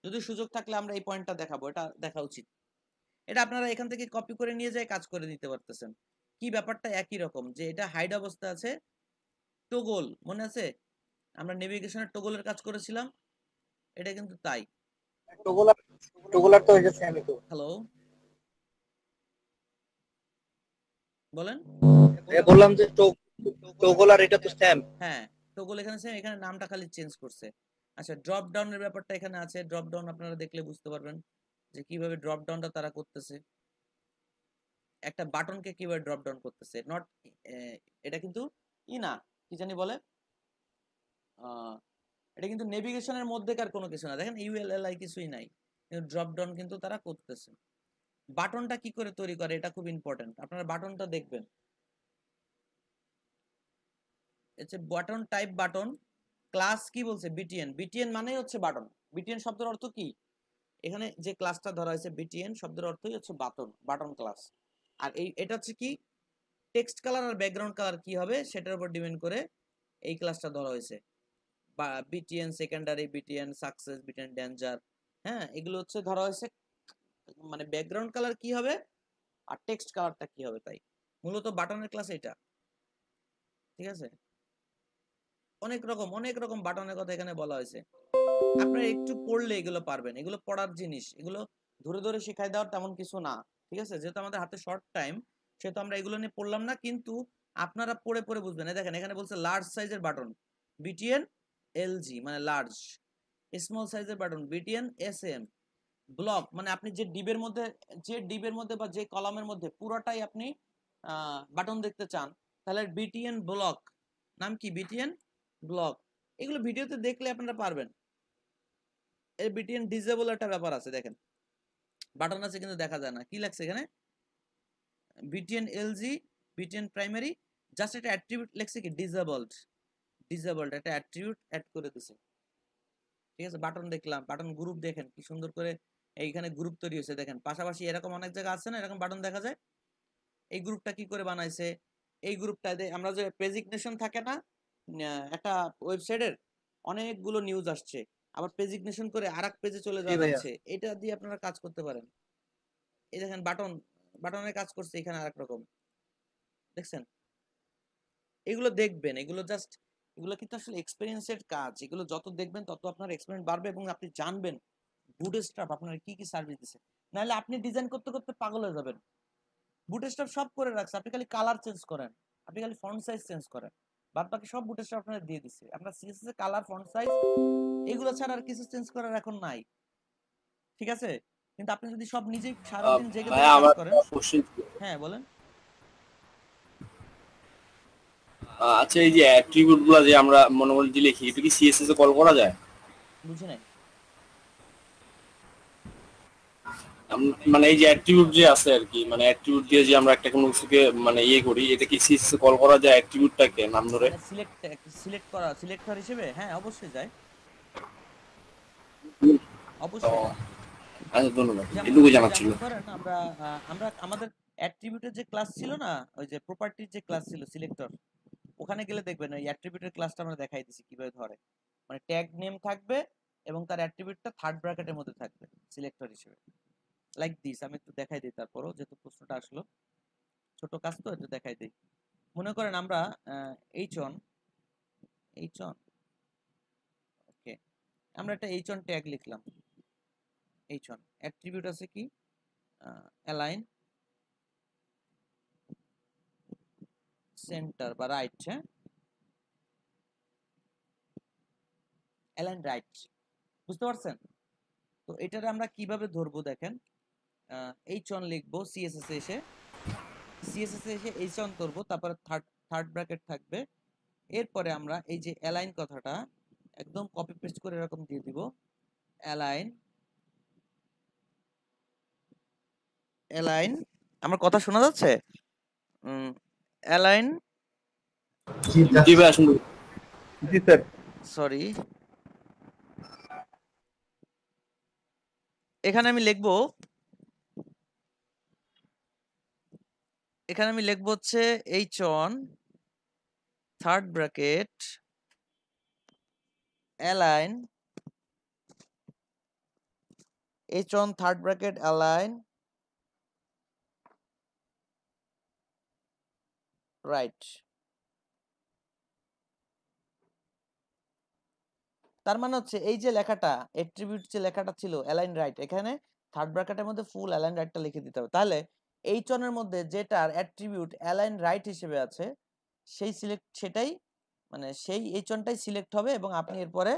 যদি সুযোগ থাকলে আমরা এই পয়েন্টটা দেখাবো, এটা দেখা উচিত। এটা আপনারা এখান থেকে কপি করে নিয়ে যায় কাজ করে নিতে পারতেছেন। কি ব্যাপারটা একই রকম, যে এটা হাইড অবস্থা আছে। টগল মনে আছে, আমরা নেভিগেশনের টগলের কাজ করেছিলাম, এটা কিন্তু তাই। টোগলার তো হয়ে যাচ্ছে আমি তো হ্যালো, বলেন। বললাম যে টোগলার এটা তো স্ট্যাম্প। হ্যাঁ, টগল এখানে সেম, এখানে নামটা খালি চেঞ্জ করছে। আচ্ছা, ড্রপ ডাউনের ব্যাপারটা এখানে আছে। ড্রপ ডাউন আপনারা দেখলে বুঝতে পারবেন যে কিভাবে ড্রপ ডাউনটা তারা করতেছে, একটা বাটনকে কিভাবে ড্রপ ডাউন করতেছে। নট এটা কিন্তু না, কি জানি বলে, এটা কিন্তু নেভিগেশনের মধ্যেকার কোনো কিছু না। দেখেন ইউএলএলআই কিছুই নাই, কিন্তু ড্রপ ডাউন কিন্তু তারা করতেছে। বাটনটা কি করে তৈরি করে এটা খুব ইম্পর্টেন্ট, আপনারা বাটনটা দেখবেন। হচ্ছে বাটন টাইপ বাটন ক্লাস কি বলছে, বিটিএন। বিটিএন মানেই হচ্ছে বাটন। বিটিএন শব্দের অর্থ কি, এখানে যে ক্লাসটা ধরা হয়েছে বিটিএন শব্দের অর্থই হচ্ছে বাটন, বাটন ক্লাস। আর এটা হচ্ছে কি, টেক্সট কালার আর ব্যাকগ্রাউন্ড কালার কি হবে সেটার উপর ডিপেন্ড করে এই ক্লাসটা ধরা হয়েছে। বা BTN secondary, BTN success, BTN danger, হ্যাঁ, এগুলো হচ্ছে ধরা হয়েছে মানে ব্যাকগ্রাউন্ড কালার কি হবে আর টেক্সট কালারটা কি হবে। তাই মূলত বাটনের ক্লাস এটা, ঠিক আছে। অনেক রকম বাটনের কথা এখানে বলা হয়েছে। আপনারা একটু পড়লে এগুলো পারবেন, এগুলো পড়ার জিনিস, এগুলো ধরে ধরে শেখাই দেওয়ার তেমন কিছু না, ঠিক আছে। যেহেতু আমাদের হাতে শর্ট টাইম, সেহেতু আমরা এগুলো নিয়ে পড়লাম না, কিন্তু আপনারা পড়ে পড়ে বুঝবেন। দেখেন এখানে বলছে লার্জ সাইজের বাটন বিটিএন এলজি মানে লার্জ, স্মল সাইজের বাটন বিটিএন এসএম, ব্লক মানে আপনি যে ডিবের মধ্যে বা যে কলামের মধ্যে পুরোটাই আপনি বাটন দেখতে চান, তাহলে বিটিএন ব্লক, নাম কি বিটিএন ব্লক। এগুলো ভিডিওতে দেখলে আপনারা পারবেন। এর বিটিএন ডিসেবল একটা ব্যাপার আছে, দেখেন বাটন আছে কিন্তু দেখা যায় না, কি লাগছে এখানে BTN LG, BTN primary, just একটা অ্যাট্রিবিউট লেখছে কি ডিসেবলড, একটা অ্যাট্রিবিউট অ্যাড করে দিয়েছে, ঠিক আছে। বাটন দেখলাম, বাটন গ্রুপ দেখেন কি সুন্দর করে এইখানে গ্রুপ তৈরি হয়েছে। দেখেন পাশাপাশি এরকম অনেক জায়গা আছে না, এরকম বাটন দেখা যায়। এই গ্রুপটা কি করে বানাইছে, এই গ্রুপটাতে আমরা যে প্রেজিগনেশন থাকে না একটা ওয়েবসাইটের, অনেকগুলো নিউজ আসছে, আবার প্রেজিগনেশন করে আরেক পেজে চলে যাচ্ছে, এটা দিয়ে আপনারা কাজ করতে পারেন। এই দেখেন বাটনের কাজ করছে এখানে আরেক রকম, দেখছেন। এগুলো দেখবেন, এগুলো কিন্তু আসলে এক্সপেরিয়েন্সের কাজ। এগুলো যত দেখবেন তত আপনার এক্সপেরিয়েন্স বাড়বে এবং আপনি জানবেন বুটস্ট্র্যাপ আপনার কি কি সার্ভিস দিচ্ছে। নাহলে আপনি ডিজাইন করতে করতে পাগল হয়ে যাবেন। বুটস্ট্র্যাপ সব করে রাখছে, আপনি খালি কালার চেঞ্জ করেন, আপনি খালি ফন্ট সাইজ চেঞ্জ করেন, বাদ বাকি সব বুটস্ট্র্যাপ আপনাদের দিয়ে দিচ্ছে। আপনার সিএসএস এর কালার, ফন্ট সাইজ এগুলো ছাড়া আর কিছু চেঞ্জ করার এখন নাই, ঠিক আছে। কিন্তু আপনি যদি সব নিজেই সারাদিন জেগে কাজ করেন। হ্যাঁ বলেন। আচ্ছা, এই যে অ্যাট্রিবিউট গুলো যে আমরা মনে মনে লিখি, এটা কি সিএসএস এ কল করা যায়? বুঝি নাই। মানে এই যে অ্যাট্রিবিউট যে আছে আর কি, মানে অ্যাট্রিবিউট দিয়ে যে আমরা একটা কোনো কিছুকে মানে ইয়ে করি, এটা কি সিএসএস এ কল করা যায় অ্যাট্রিবিউটটাকে নাম ধরে? সিলেক্টর হিসেবে হ্যাঁ অবশ্যই যায়, অবশ্যই। আচ্ছা ধন্যবাদ, এটুকু জানার ছিল। আমরা আমাদের অ্যাট্রিবিউটের যে ক্লাস ছিল না, ওই যে প্রপার্টির যে ক্লাস ছিল সিলেক্টর, ওখানে গেলে দেখবেন ওই অ্যাট্রিবিউটের ক্লাসটা আমরা দেখাই দিছি কিভাবে ধরে। মানে ট্যাগ নেম থাকবে এবং তার অ্যাট্রিবিউটটা থার্ড ব্র্যাকেটের মধ্যে থাকবে সিলেক্টর হিসেবে, লাইক দিস। আমি একটু দেখাই দিই, তারপরও যেহেতু প্রশ্নটা আসলো, ছোট কাজ তো একটু দেখাই দিই। মনে করেন আমরা h1 ওকে, আমরা একটা h1 ট্যাগ লিখলাম। h1 অ্যাট্রিবিউট আছে কি অ্যালাইন সেন্টার বা রাইট, হ্যাঁ অ্যালাইন রাইট, বুঝতে পারছেন। তো এটারে আমরা কিভাবে ধরবো দেখেন, h1 লিখবো, সিএসএস এ এসে h1 করবো, তারপরে থার্ড ব্র্যাকেট থাকবে। এরপরে আমরা এই যে অ্যালাইন কথাটা একদম কপি পেস্ট করে এরকম দিয়ে দিব, অ্যালাইন আমার কথা শোনা যাচ্ছে? অ্যালাইন, জি ভাই আসুন। জি স্যার। সরি, এখানে আমি লিখবো হচ্ছে h1 third bracket align H1 third bracket align right. তার মানে হচ্ছে এই যে লেখাটা অ্যাট্রিবিউট যে লেখাটা ছিল অ্যালাইন রাইট, এখানে থার্ড ব্র্যাকেটের মধ্যে ফুল অ্যালাইন রাইটটা লিখে দিতে হবে। তাহলে H1 এর মধ্যে যেটার অ্যাট্রিবিউট অ্যালাইন রাইট হিসেবে আছে সেই সিলেক্ট, সেটাই মানে সেই H1 টাই সিলেক্ট হবে এবং আপনি এরপরে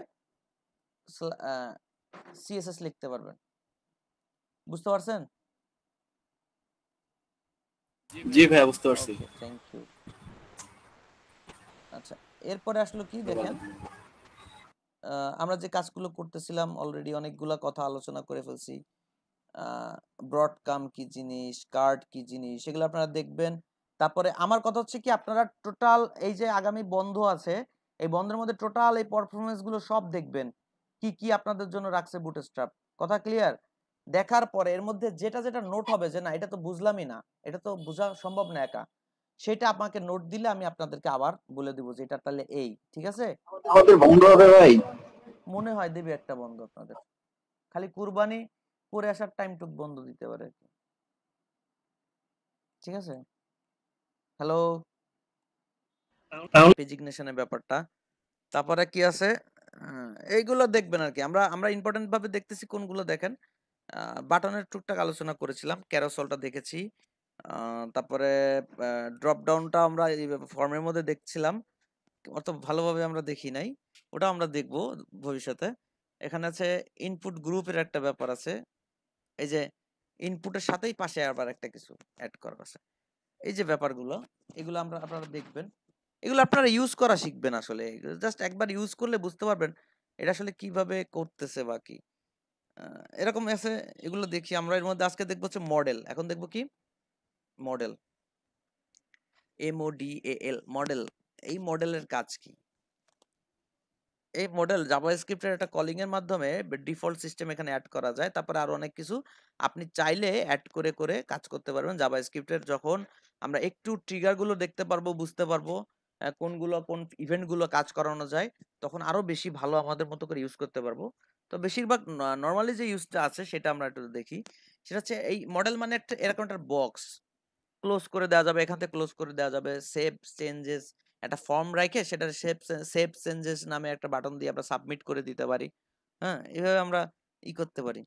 সিএসএস লিখতে পারবেন। বুঝতে পারছেন? জি ভাইয়া বুঝতে পারছি। Thank you. আচ্ছা, এরপরে আসলে কি দেখেন, আমরা যে কাজগুলো করতেছিলাম অলরেডি অনেকগুলা কথা আলোচনা করে ফেলছি। ব্রডকাম কি জিনিস, কার্ড কি জিনিস, সেগুলো আপনারা দেখবেন। তারপরে আমার কথা হচ্ছে কি, আপনারা টোটাল এই যে আগামী বন্ধ আছে, এই বন্ধের মধ্যে টোটাল এই পারফরমেন্স গুলো সব দেখবেন, কি কি আপনাদের জন্য রাখছে বুটস্ট্র্যাপ। কথা ক্লিয়ার? দেখার পরে এর মধ্যে যেটা যেটা নোট হবে যে না এটা তো বুঝলামই না, এটা তো বোঝা সম্ভব না একা, সেটা আমাকে নোট দিলে আমি আপনাদেরকে আবার বলে দিব যে এটা তাহলে এই, ঠিক আছে? আমাদের বন্ধ হবে ভাই। মনে হয় দেবে একটা বন্ধ আপনাদের, খালি কুরবানি করে আসার টাইমটুক বন্ধ দিতে পারে, ঠিক আছে? হ্যালো, পেজিগনেশনের ব্যাপারটা। তারপরে কি আছে, এইগুলো দেখবেন আর কি। আমরা ইম্পর্টেন্ট ভাবে দেখতেছি কোনগুলো দেখেন, বাটনের টুকটাক আলোচনা করেছিলাম, ক্যারোসলটা দেখেছি, তারপরে ড্রপ ডাউনটা আমরা এই ফর্মের মধ্যে দেখছিলাম, অত ভালোভাবে আমরা দেখি নাই, ওটা আমরা দেখব ভবিষ্যতে। এখানে আছে ইনপুট গ্রুপের একটা ব্যাপার আছে, এই যে ইনপুটের সাথেই পাশে আবার একটা কিছু অ্যাড করা আছে, এই যে ব্যাপারগুলো, এগুলো আপনারা দেখবেন, এগুলো আপনারা ইউজ করা শিখবেন। আসলে জাস্ট একবার ইউজ করলে বুঝতে পারবেন এটা আসলে কিভাবে করতেছে বা কি এরকম আছে। এগুলো দেখি আমরা। এর মধ্যে আজকে দেখবো হচ্ছে মডেল। এখন দেখবো কি মডেল, MODEL মডেল। এই মডেলের কাজ কি? এই মডেল জাভাস্ক্রিপ্টের একটা কলিং এর মাধ্যমে ডিফল্ট সিস্টেম এখানে অ্যাড করা যায়। তারপরে আরো অনেক কিছু আপনি চাইলে অ্যাড করে করে কাজ করতে পারবেন জাভাস্ক্রিপ্টের। যখন আমরা একটু ট্রিগার গুলো দেখতে পারবো, বুঝতে পারবো কোনগুলো কোন ইভেন্ট গুলো কাজ করানো যায়, তখন আরো বেশি ভালো আমাদের মতো করে ইউজ করতে পারবো। তো বেশিরভাগ নর্মালি যে ইউজটা আছে সেটা আমরা একটু দেখি। সেটা হচ্ছে এই মডেল মানে একটা এরকম একটা বক্স, ক্লোজ করে দেওয়া যাবে, এখান থেকে ক্লোজ করে দেওয়া যাবে, সেভ চেঞ্জেস একটা ফর্ম রাখে সেটা সেভ চেঞ্জেস নামে একটা বাটন দিয়ে আমরা সাবমিট করে দিতে পারি। হ্যাঁ, এইভাবে আমরা করতে পারি।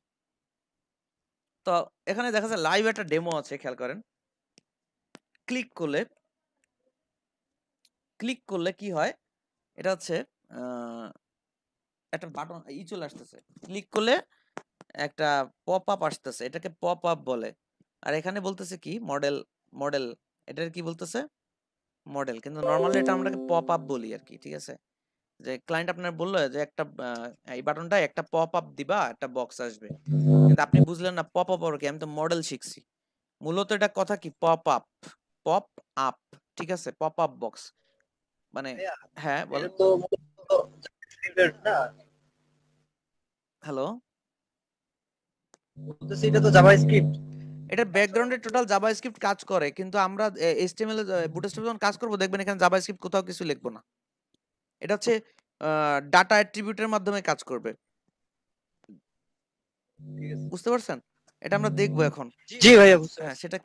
তো এখানে দেখা যায় লাইভ একটা ডেমো আছে, খেয়াল করেন। ক্লিক করলে কি হয়, এটা হচ্ছে একটা বাটন চলে আসতেছে, ক্লিক করলে একটা পপ আপ আসতেছে, এটাকে পপ আপ বলে। আর এখানে বলতেছে কি মডেল এটার কি বলতেছে মডেল, কিন্তু নরমালি এটা আমরা পপ আপ বলি আর কি, ঠিক আছে? যে ক্লায়েন্ট আপনার বললো যে একটা এই বাটনটা একটা পপ আপ দিবা, একটা বক্স আসবে, কিন্তু আপনি বুঝলেন না পপ আপ কি, আমি তো মডেল শিখছি। মূলত এটা কথা কি পপ আপ, ঠিক আছে? পপ আপ বক্স মানে, হ্যাঁ বলেন। হ্যালো, এটা তো জাভাস্ক্রিপ্ট। এটা ব্যাকগ্রাউন্ডে টোটাল জাভাস্ক্রিপ্ট কাজ করে, কিন্তু আমরা HTML বুটস্ট্র্যাপ যখন কাজ করব দেখবেন এখানে জাভাস্ক্রিপ্ট কোথাও কিছু লিখবো না। এটা হচ্ছে ডাটা অ্যাট্রিবিউটের মাধ্যমে কাজ করবে। বুঝতে পারছেন? এটা আমরা দেখবো এখন। জি ভাইয়া, হ্যাঁ, সেটা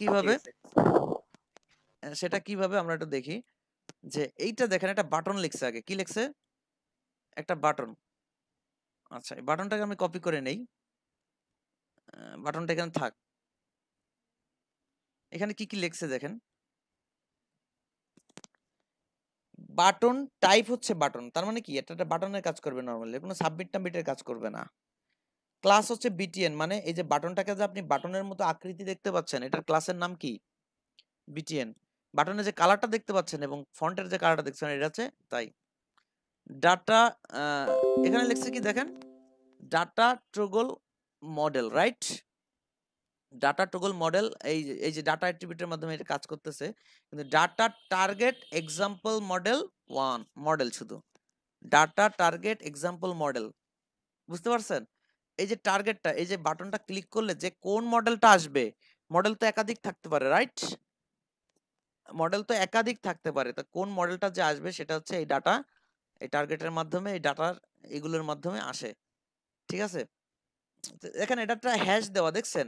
কিভাবে আমরা একটু দেখি। যে এইটা দেখেন একটা বাটন লিখছে, আগে কি লিখছে, একটা বাটন। আচ্ছা, এই বাটনটাকে আমি কপি করে নেই, বাটনটা এখানে থাক। এখানে কি কি লিখছে দেখেন, বাটন টাইপ হচ্ছে বাটন, তার মানে কি এটা একটা বাটনের কাজ করবে নরমালি, কোনো সাবমিট টাবমিটের কাজ করবে না। ক্লাস হচ্ছে BTN, মানে এই যে বাটনটাকে যে আপনি বাটনের মতো আকৃতি দেখতে পাচ্ছেন, এটার ক্লাসের নাম কি BTN। বাটনের যে কালারটা দেখতে পাচ্ছেন এবং ফন্টের যে কালারটা দেখছেন এটা হচ্ছে তাই। ডাটা এখানে লিখছে কি দেখেন, data toggle model, right? Data toggle model, এই যে ডাটা অ্যাট্রিবিউটের মাধ্যমে এটা কাজ করতেছে, কিন্তু data target example model 1 model, শুধু ডাটা টার্গেট এক্সাম্পল মডেল। বুঝতে পারছেন? এই যে টার্গেটটা, এই যে বাটনটা ক্লিক করলে যে কোন মডেলটা আসবে, মডেল তো একাধিক থাকতে পারে, রাইট? মডেল তো একাধিক থাকতে পারে, তো কোন মডেলটা যে আসবে সেটা হচ্ছে এই ডাটা, এই টার্গেটের মাধ্যমে, এই ডাটার এগুলোর মাধ্যমে আসে, ঠিক আছে? এখানে এটা একটা হ্যাশ দেওয়া দেখছেন,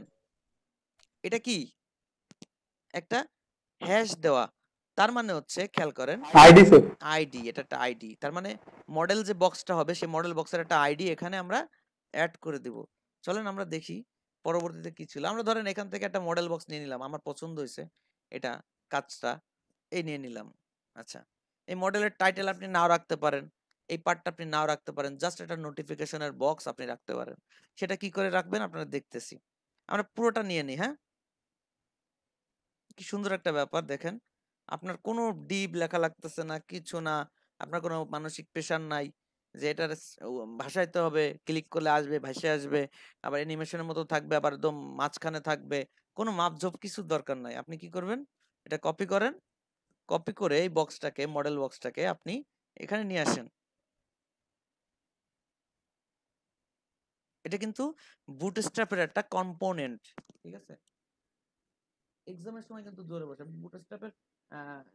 এটা কি একটা হ্যাশ দেওয়া, তার মানে হচ্ছে খেয়াল করেন আইডি স্যার আইডি, এটা একটা আইডি, তার মানে মডেল যে বক্সটা হবে সেই মডেল বক্সের একটা আইডি এখানে আমরা অ্যাড করে দিব। চলেন আমরা দেখি পরবর্তীতে কি ছিল। আমরা ধরেন এখান থেকে একটা মডেল বক্স নিয়ে নিলাম, আমার পছন্দ হয়েছে এটা কাজটা, এই নিয়ে নিলাম। আচ্ছা, এই মডেলের টাইটেল আপনি নাও রাখতে পারেন, এই পার্টটা আপনি নাও রাখতে পারেন, জাস্ট একটা নোটিফিকেশনের বক্স আপনি রাখতে পারেন। সেটা কি করে রাখবেন আপনারা দেখতেছি। আমরা পুরোটা নিয়ে নিই। হ্যাঁ, কি সুন্দর একটা ব্যাপার দেখেন, আপনার কোনো ডিপ লেখা লাগতেছে না, কিছু না, আপনার কোনো মানসিক প্রেশার নাই যে এটার ভাষাইতে হবে, ক্লিক করলে আসবে, ভাষায় আসবে, আবার অ্যানিমেশনের মতো থাকবে, আবার একদম মাঝখানে থাকবে, কোনো মাপঝোপ কিছু দরকার নাই। আপনি কি করবেন, এটা কপি করেন, কপি করে এই বক্সটাকে, মডেল বক্সটাকে আপনি এখানে নিয়ে আসেন। এটা কিন্তু বুটস্ট্র্যাপের একটা কম্পোনেন্ট, ঠিক আছে? এক্সামের সময় কিন্তু জোরে বসে বুটস্ট্র্যাপের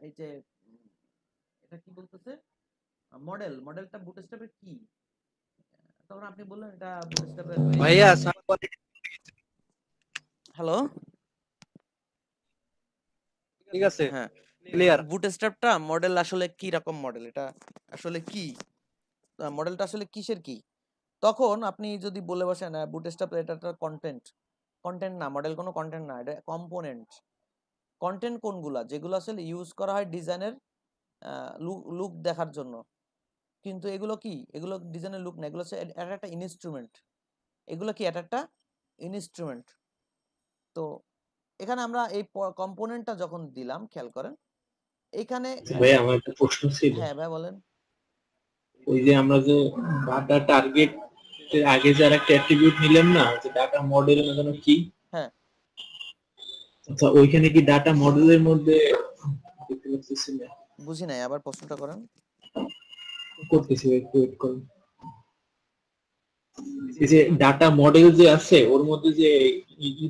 এই যে এটা কি বলতেছে মডেলটা বুটস্ট্র্যাপের কি, তখন আপনি বললেন এটা বুটস্ট্র্যাপের। ভাইয়া হ্যালো, ঠিক আছে, হ্যাঁ, ক্লিয়ার। বুটস্ট্র্যাপটা মডেল আসলে কি রকম মডেল, এটা আসলে কি, মডেলটা আসলে কিসের কি, তখন আপনি যদি বলে বসেন বুটস্ট্র্যাপ এটা একটা কন্টেন্ট, কন্টেন্ট না, মডেল কোনো কন্টেন্ট না, এটা কম্পোনেন্ট। কন্টেন্ট কোনগুলা, যেগুলো আসলে ইউজ করা হয় ডিজাইনের লুক দেখার জন্য, কিন্তু এগুলো কি, এগুলো ডিজাইনের লুক না, এগুলো হচ্ছে এটা একটা ইনস্ট্রুমেন্ট, এগুলো কি, এটা একটা ইনস্ট্রুমেন্ট। তো এখানে আমরা এই কম্পোনেন্টটা যখন দিলাম, খেয়াল করেন এইখানে। ভাই আমার একটা প্রশ্ন ছিল, হ্যাঁ ভাই বলেন। ওই যে আমরা যে ডাটা টার্গেট এর আগে যে আরেকটা অ্যাট্রিবিউট নিলাম না, যে ডাটা মডেল যেন কি, হ্যাঁ, আচ্ছা ওইখানে কি ডাটা মডেলের মধ্যে দেখতে পাচ্ছি না, বুঝি নাই, আবার প্রশ্নটা করেন। করতেছি, ওয়েট করুন। এই যে ডাটা মডেল যে আছে ওর মধ্যে যে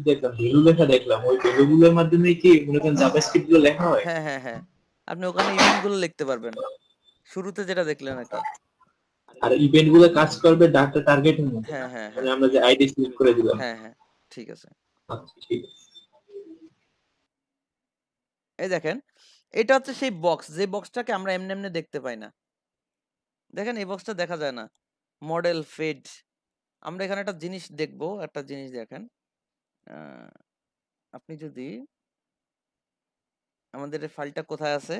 দেখলাম ভ্যালু লেখা, দেখলাম ওই ভ্যালু গুলোর মাধ্যমে কি মনে করেন জাভাস্ক্রিপ্ট গুলো লেখা হয়? হ্যাঁ হ্যাঁ হ্যাঁ, আপনি ওখানে ইভেন্ট গুলো লিখতে পারবেন, শুরুতে যেটা দেখলেন আর কি। আর ইভেন্ট গুলো কাজ করবে ডাটা টার্গেটের মধ্যে, হ্যাঁ হ্যাঁ মানে হ্যাঁ আমরা যে আইডি সিলেক্ট করে দিলাম। হ্যাঁ হ্যাঁ, ঠিক আছে। আচ্ছা ঠিক আছে। এই দেখেন, এটা হচ্ছে সেই বক্স, যে বক্সটাকে আমরা এমনি এমনি দেখতে পাই না। দেখেন এই বক্সটা দেখা যায় না, মডেল ফেড। আমরা এখানে একটা জিনিস দেখবো, একটা জিনিস দেখেন, আপনি যদি আমাদের এই ফাইলটা কোথায় আছে,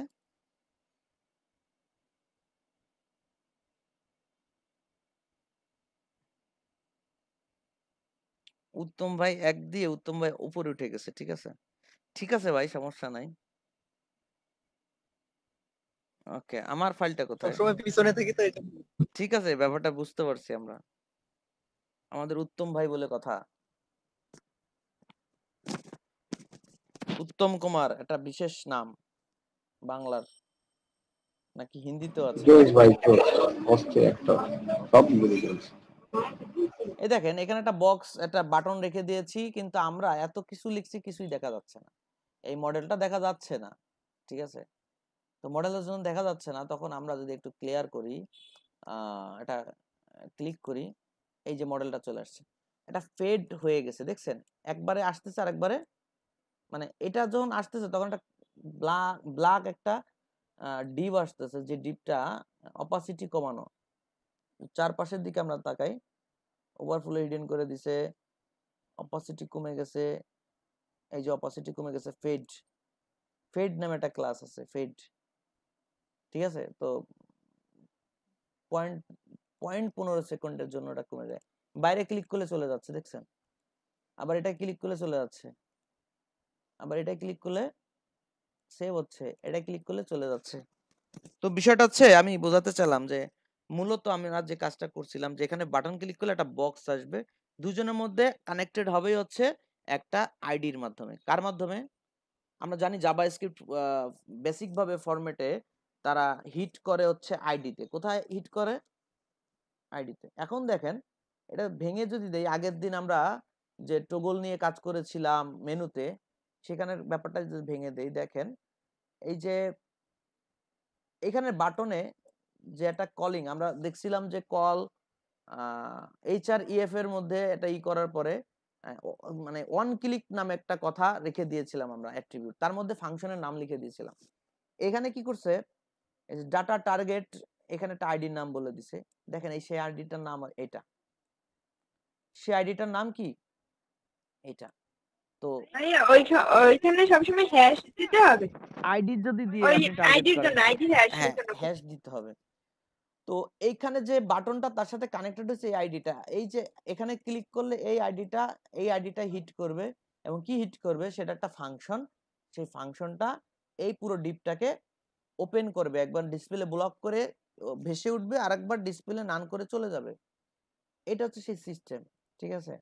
উত্তম ভাই এক দিয়ে উত্তম ভাই উপরে উঠে গেছে, ঠিক আছে, ঠিক আছে ভাই, সমস্যা নাই। ওকে, আমার ফাইলটা কোথায়, সবসময় পিছনে থেকে তো এটা ঠিক আছে, ব্যাপারটা বুঝতে পারছি আমরা, আমাদের উত্তম ভাই বলে কথা, উত্তম কুমার একটা বিশেষ নাম বাংলার, নাকি হিন্দিতেও আছে। জোস ভাই জোস অস্থির একটা সব মিলে চলছে। এই দেখেন এখানে একটা বক্স, একটা বাটন রেখে দিয়েছি, কিন্তু আমরা এত কিছু লিখছি, কিছুই দেখা যাচ্ছে না, এই মডেলটা দেখা যাচ্ছে না, ঠিক আছে? তো মডেলের জন্য দেখা যাচ্ছে না, তখন আমরা যদি একটু ক্লিয়ার করি, এটা ক্লিক করি, এই যে মডেলটা চলে আসছে, এটা ফেড হয়ে গেছে দেখছেন, একবারে আসতেছে আর একবারে, মানে এটা যখন আসতেছে তখন একটা ব্ল্যাক একটা ডিপ আসতেছে, যে ডিপটা অপাসিটি কমানো, চারপাশের দিকে আমরা তাকাই, ওভারফ্লো হিডেন করে দিছে, অপাসিটি কমে গেছে, এই যে অপাসিটি কমে গেছে, ফেড, ফেড নামে একটা ক্লাস আছে, ফেড, ঠিক আছে? তো পয়েন্ট 15 সেকেন্ডের জন্য এটা কমে যায়, বাইরে ক্লিক করলে চলে যাচ্ছে দেখছেন, আবার এটা ক্লিক করলে চলে যাচ্ছে, আবার এটা ক্লিক করলে সেভ হচ্ছে, এটা ক্লিক করলে চলে যাচ্ছে। তো বিষয়টা হচ্ছে আমি বোঝাতে চাইলাম যে মূলত আমরা যে কাজটা করছিলাম, যে এখানে বাটন ক্লিক করলে একটা বক্স আসবে, দুজনের মধ্যে কানেক্টেড হবেই হচ্ছে একটা আইডির মাধ্যমে। কার মাধ্যমে? আমরা জানি জাভাস্ক্রিপ্ট বেসিক ভাবে ফরম্যাটে তারা হিট করে হচ্ছে আইডিতে। কোথায় হিট করে? আইডিতে। এখন দেখেন এটা ভেঙে যদি দেই, আগের দিন আমরা যে টগল নিয়ে কাজ করেছিলাম মেনুতে, সেখানের ব্যাপারটা যদি ভেঙে দেই, দেখেন এই যে এখানে বাটনে যে একটা কলিং আমরা দেখছিলাম, যে কল HREF এর মধ্যে এটা করার পরে মানে ওয়ান ক্লিক নামে একটা কথা রেখে দিয়েছিলাম আমরা অ্যাট্রিবিউট, তার মধ্যে ফাংশনের নাম লিখে দিয়েছিলাম। এখানে কি করছে, ডাটা টার্গেট এখানে একটা আইডির নাম বলে দিছে। দেখেন এই সেই আইডিটার নাম এটা, সেই আইডিটার নাম কি এটা। তো ওইখানে সবসময় হ্যাশ দিতে হবে, আইডি যদি দিয়ে ওই আপনি টার্গেট আইডির করেন, জন্য আইডি হ্যাশ হ্যাঁ জন্য। হ্যাশ দিতে হবে। তো এইখানে যে বাটনটা তার সাথে কানেক্টেড হচ্ছে এই আইডিটা, এই যে এখানে ক্লিক করলে এই আইডিটা হিট করবে, এবং কি হিট করবে সেটা একটা ফাংশন। সেই ফাংশনটা এই পুরো ডিপটাকে ওপেন করবে, একবার ডিসপ্লে ব্লক করে ভেসে উঠবে, আরেকবার ডিসপ্লে নান করে চলে যাবে। এটা হচ্ছে সেই সিস্টেম, ঠিক আছে।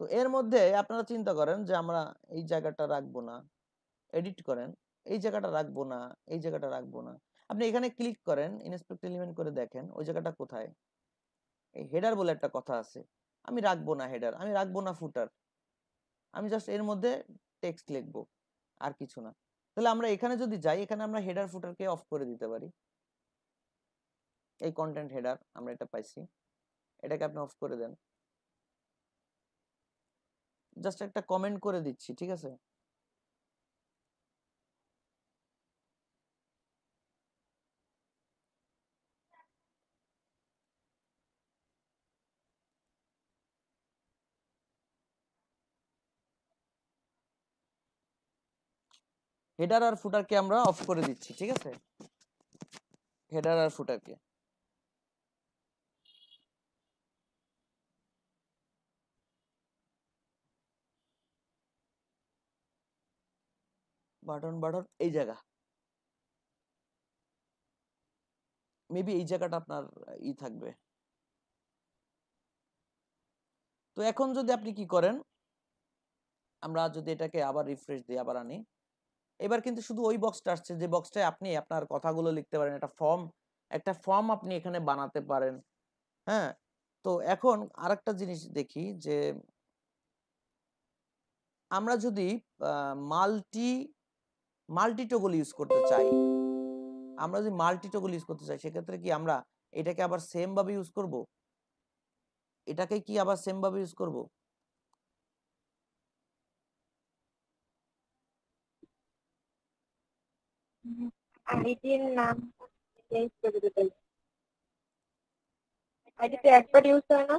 তো এর মধ্যে আপনারা চিন্তা করেন যে আমরা এই জায়গাটা রাখবো না, এডিট করেন, এই জায়গাটা রাখবো না, এই জায়গাটা রাখবো না। আপনি এখানে ক্লিক করেন, ইনস্পেক্ট এলিমেন্ট করে দেখেন ওই জায়গাটা কোথায়। এই হেডার বলে একটা কথা আছে, আমি রাখবো না হেডার, আমি রাখবো না ফুটার, আমি জাস্ট এর মধ্যে টেক্সট লিখবো, আর কিছু না। তাহলে আমরা এখানে যদি যাই, এখানে আমরা হেডার ফুটারকে অফ করে দিতে পারি। এই কন্টেন্ট হেডার আমরা এটা পাইছি, এটাকে আপনি অফ করে দেন। জাস্ট একটা কমেন্ট করে দিচ্ছি, ঠিক আছে। হেডার আর ফুটারকে আমরা অফ করে দিচ্ছি, ঠিক আছে। হেডার আর ফুটারকে বাটন এই জায়গা, মেবি এই জায়গাটা আপনার থাকবে। তো এখন যদি আপনি কি করেন, আমরা যদি এটাকে আবার রিফ্রেশ দিই, আবার আনি, এবার কিন্তু শুধু ওই বক্সটা আসছে যে বক্সটায় আপনি আপনার কথাগুলো লিখতে পারেন, একটা ফর্ম আপনি এখানে বানাতে পারেন। হ্যাঁ, তো এখন আরেকটা জিনিস দেখি যে আমরা যদি মাল্টি টগল ইউজ করতে চাই, সেক্ষেত্রে কি আমরা এটাকে আবার সেম ভাবে ইউজ করব, এটাকে কি আবার সেম ভাবে ইউজ করব? আইডির নাম চেঞ্জ করে দিতে হবে, আইডিতে একবার ইউজ হয় না।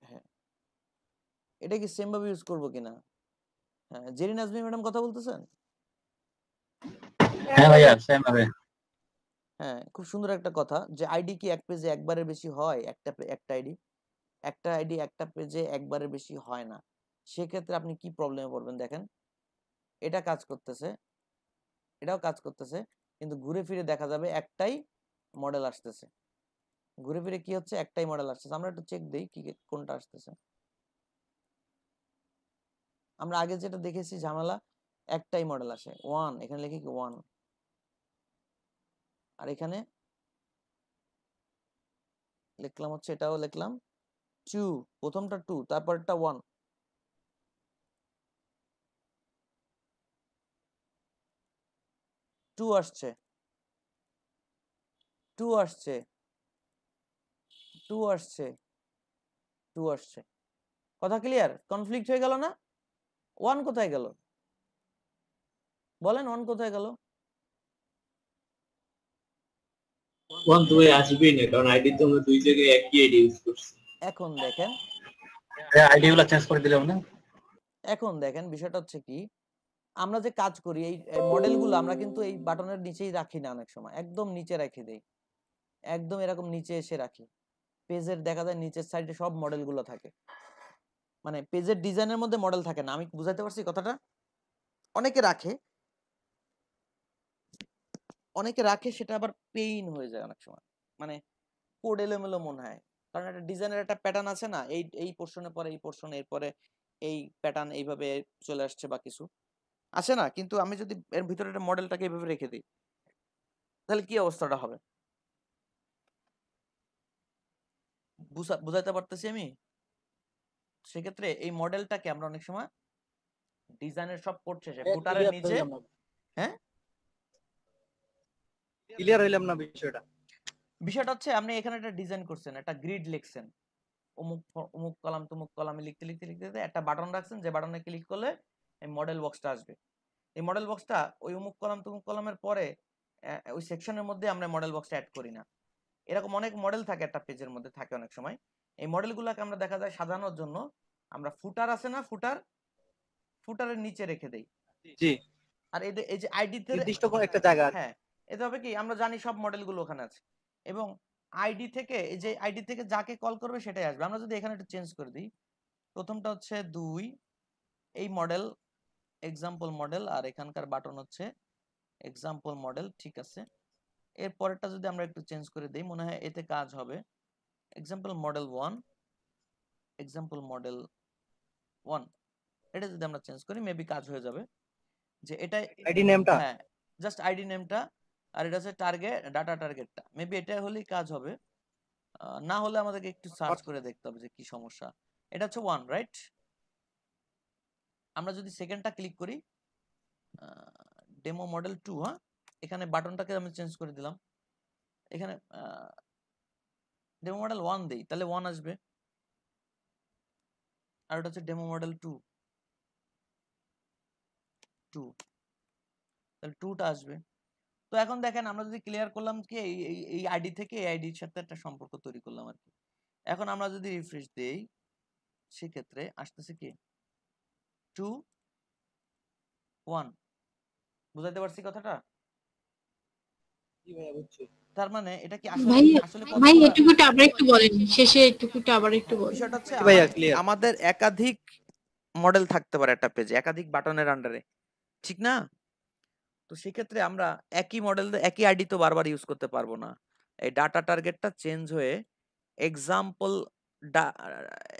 হ্যাঁ, এটা কি সেম ভাবে ইউজ করব কিনা? হ্যাঁ, জেরিন নাজমি ম্যাডাম কথা বলতেছেন? হ্যাঁ ভাইয়া সেম ভাবে। হ্যাঁ, খুব সুন্দর একটা কথা যে আইডি কি এক পেজে একবারের বেশি হয়, একটা আইডি একটা পেজে একবারের বেশি হয় না। সেক্ষেত্রে আপনি কি প্রবলেমে পড়বেন দেখেন, এটা কাজ করতেছে, এটাও কাজ করতেছে, কিন্তু ঘুরে ফিরে দেখা যাবে একটাই মডেল আসতেছে। ঘুরে ফিরে কি হচ্ছে, একটাই মডেল আসতেছে। আমরা একটু চেক দেই কি কোনটা আসতেছে। আমরা আগে যেটা দেখেছি ঝামেলা, একটাই মডেল আসে, 1, এখানে লিখি কি 1, আর এখানে লিখলাম হচ্ছে, এটাও লিখলাম 2, প্রথমটা 2, তারপরটা 1। টু আসছে, টু আসছে, টু আসছে, টু আসছে। কথা ক্লিয়ার? কনফ্লিক্ট হয়ে গেল না? 1 কোথায় গেল বলেন, 1 কোথায় গেল? ওয়ান দুই আসবেই না, কারণ আইডি তো আমরা দুই জায়গায় একই আইডি ইউজ করছি। এখন দেখেন, আইডি গুলো চেঞ্জ করে দিলাম না। এখন দেখেন বিষয়টা হচ্ছে কি, আমরা যে কাজ করি এই মডেলগুলো আমরা কিন্তু এই বাটনের নিচেই রাখি না, অনেক সময় একদম নিচে রেখে দেই, একদম এরকম নিচে এসে রাখি। পেজের দেখা যায় নিচের সাইডে সব মডেলগুলো থাকে, মানে পেজের ডিজাইনের মধ্যে মডেল থাকে না। আমি বুঝাতে পারছি কথাটা? অনেকে রাখে, সেটা আবার পেইন হয়ে যায় অনেক সময়, মানে কোড এলোমেলো মনে হয়, কারণ একটা ডিজাইনের একটা প্যাটার্ন আছে না, এই পোর্শনের পরে এই পোর্শন, এরপরে এই প্যাটার্ন এইভাবে চলে আসছে বা কিছু আসে না। কিন্তু আমি যদি এর ভিতরে একটা মডেলটাকে এইভাবে রেখে দিই, তাহলে কি অবস্থাটা হবে বুঝাইতে পারতেছি আমি? সেক্ষেত্রে এই মডেলটাকে আমরা অনেক সময় ডিজাইনের সব কোড শেষে ফুটারের নিচে, হ্যাঁ ক্লিয়ার হইলাম না বিষয়টা। বিষয়টা হচ্ছে আপনি এখানে একটা ডিজাইন করছেন, একটা গ্রিড লিখছেন, অমুক কলাম তমুক কলামে লিখতে লিখতে লিখতে একটা বাটন রাখছেন, যে বাটনে ক্লিক করলে এই মডেল বক্সটা আসবে। এই মডেল বক্সটা ওই অমুক কলাম তমুক কলামের পরে ওই সেকশনের মধ্যে আমরা মডেল বক্সটা অ্যাড করি না। এরকম অনেক মডেল থাকে একটা পেজের মধ্যে, থাকে অনেক সময়। এই মডেলগুলোকে আমরা দেখা যায় সাজানোর জন্য আমরা ফুটার আছে না, ফুটারের নিচে রেখে দেই। জি, আর এই যে আইডি তে নির্দিষ্ট কোনো একটা জায়গা। হ্যাঁ, এতে হবে কি আমরা জানি সব মডেলগুলো ওখানে আছে, এবং আইডি থেকে এই যে আইডি থেকে যাকে কল করবে সেটাই আসবে। আমরা যদি এখানে একটু চেঞ্জ করে দিই, প্রথমটা হচ্ছে 2, এই মডেল এক্সাম্পল মডেল, আর এখানকার বাটন হচ্ছে এক্সাম্পল মডেল, ঠিক আছে। এর পরেরটা যদি আমরা একটু চেঞ্জ করে দেই, মনে হয় এতে কাজ হবে। এক্সাম্পল মডেল 1, এক্সাম্পল মডেল 1, এটা যদি আমরা চেঞ্জ করি মেবি কাজ হয়ে যাবে। যে এটা আইডি নেমটা, হ্যাঁ, জাস্ট আইডি নেমটা, আর এটা হচ্ছে টার্গেট, ডাটা টার্গেটটা। মেবি এটা হলেই কাজ হবে, না হলে আমাদেরকে একটু সার্চ করে দেখতে হবে যে কি সমস্যা। এটা হচ্ছে 1, রাইট? আমরা যদি সেকেন্ডটা ক্লিক করি, ডেমো মডেল 2, হ্যাঁ, এখানে বাটনটাকে আমি চেঞ্জ করে দিলাম, এখানে ডেমো মডেল 1 দেই, তাহলে 1 আসবে। আর এটা হচ্ছে ডেমো মডেল 2, তাহলে 2টা আসবে। তো এখন দেখেন আমরা যদি ক্লিয়ার করলাম কি এই আইডি থেকে এই আইডির সাথে একটা সম্পর্ক তৈরি করলাম আর কি। এখন আমরা যদি রিফ্রেশ দেই, সেক্ষেত্রে আসতেছে কি 2, 1। বুঝাইতে পারছি কথাটা? জি ভাইয়া বুঝছি। তার মানে এটা কি ভাই আসলে ভাই এটুকুটা আবার একটু বলেন, শেষে এটুকুটা আবার একটু বলেন। বিষয়টা হচ্ছে ভাইয়া ক্লিয়ার। আমাদের একাধিক মডেল থাকতে পারে একটা পেজে, একাধিক বাটনের আন্ডারে, ঠিক না? তো সেক্ষেত্রে আমরা একই মডেল, একই আইডি তো বারবার ইউজ করতে পারবো না। এই ডাটা টার্গেটটা চেঞ্জ হয়ে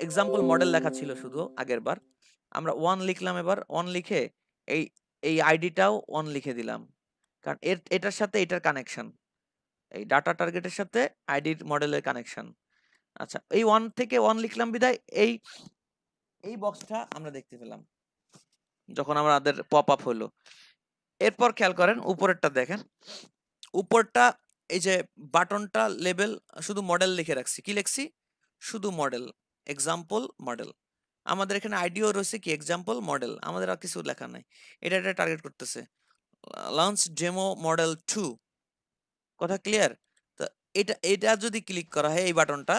এক্সাম্পল মডেল লেখা ছিল শুধু আগের বার, আমরা 1 লিখলাম, এবার 1 লিখে এই আইডিটাও 1 লিখে দিলাম, কারণ এটার সাথে এটার কানেকশন, এই ডাটা টার্গেটের সাথে আইডির মডেলের কানেকশন। আচ্ছা, এই 1 থেকে 1 লিখলাম বিদায় এই বক্সটা আমরা দেখতে পেলাম যখন আমাদের পপ আপ হলো। এরপর খেয়াল করেন উপরেরটা দেখেন, উপরটা এই যে বাটনটা লেবেল শুধু মডেল লিখে রাখছি, কি লিখছি? শুধু মডেল, এক্সাম্পল মডেল। আমাদের এখানে আইডিও রয়েছে কি এক্সাম্পল মডেল, আমাদের আর কিছু লেখা নাই। এটা টার্গেট করতেছে লঞ্চ ডেমো মডেল 2, কথা ক্লিয়ার? তো এটা যদি ক্লিক করা হয় এই বাটনটা,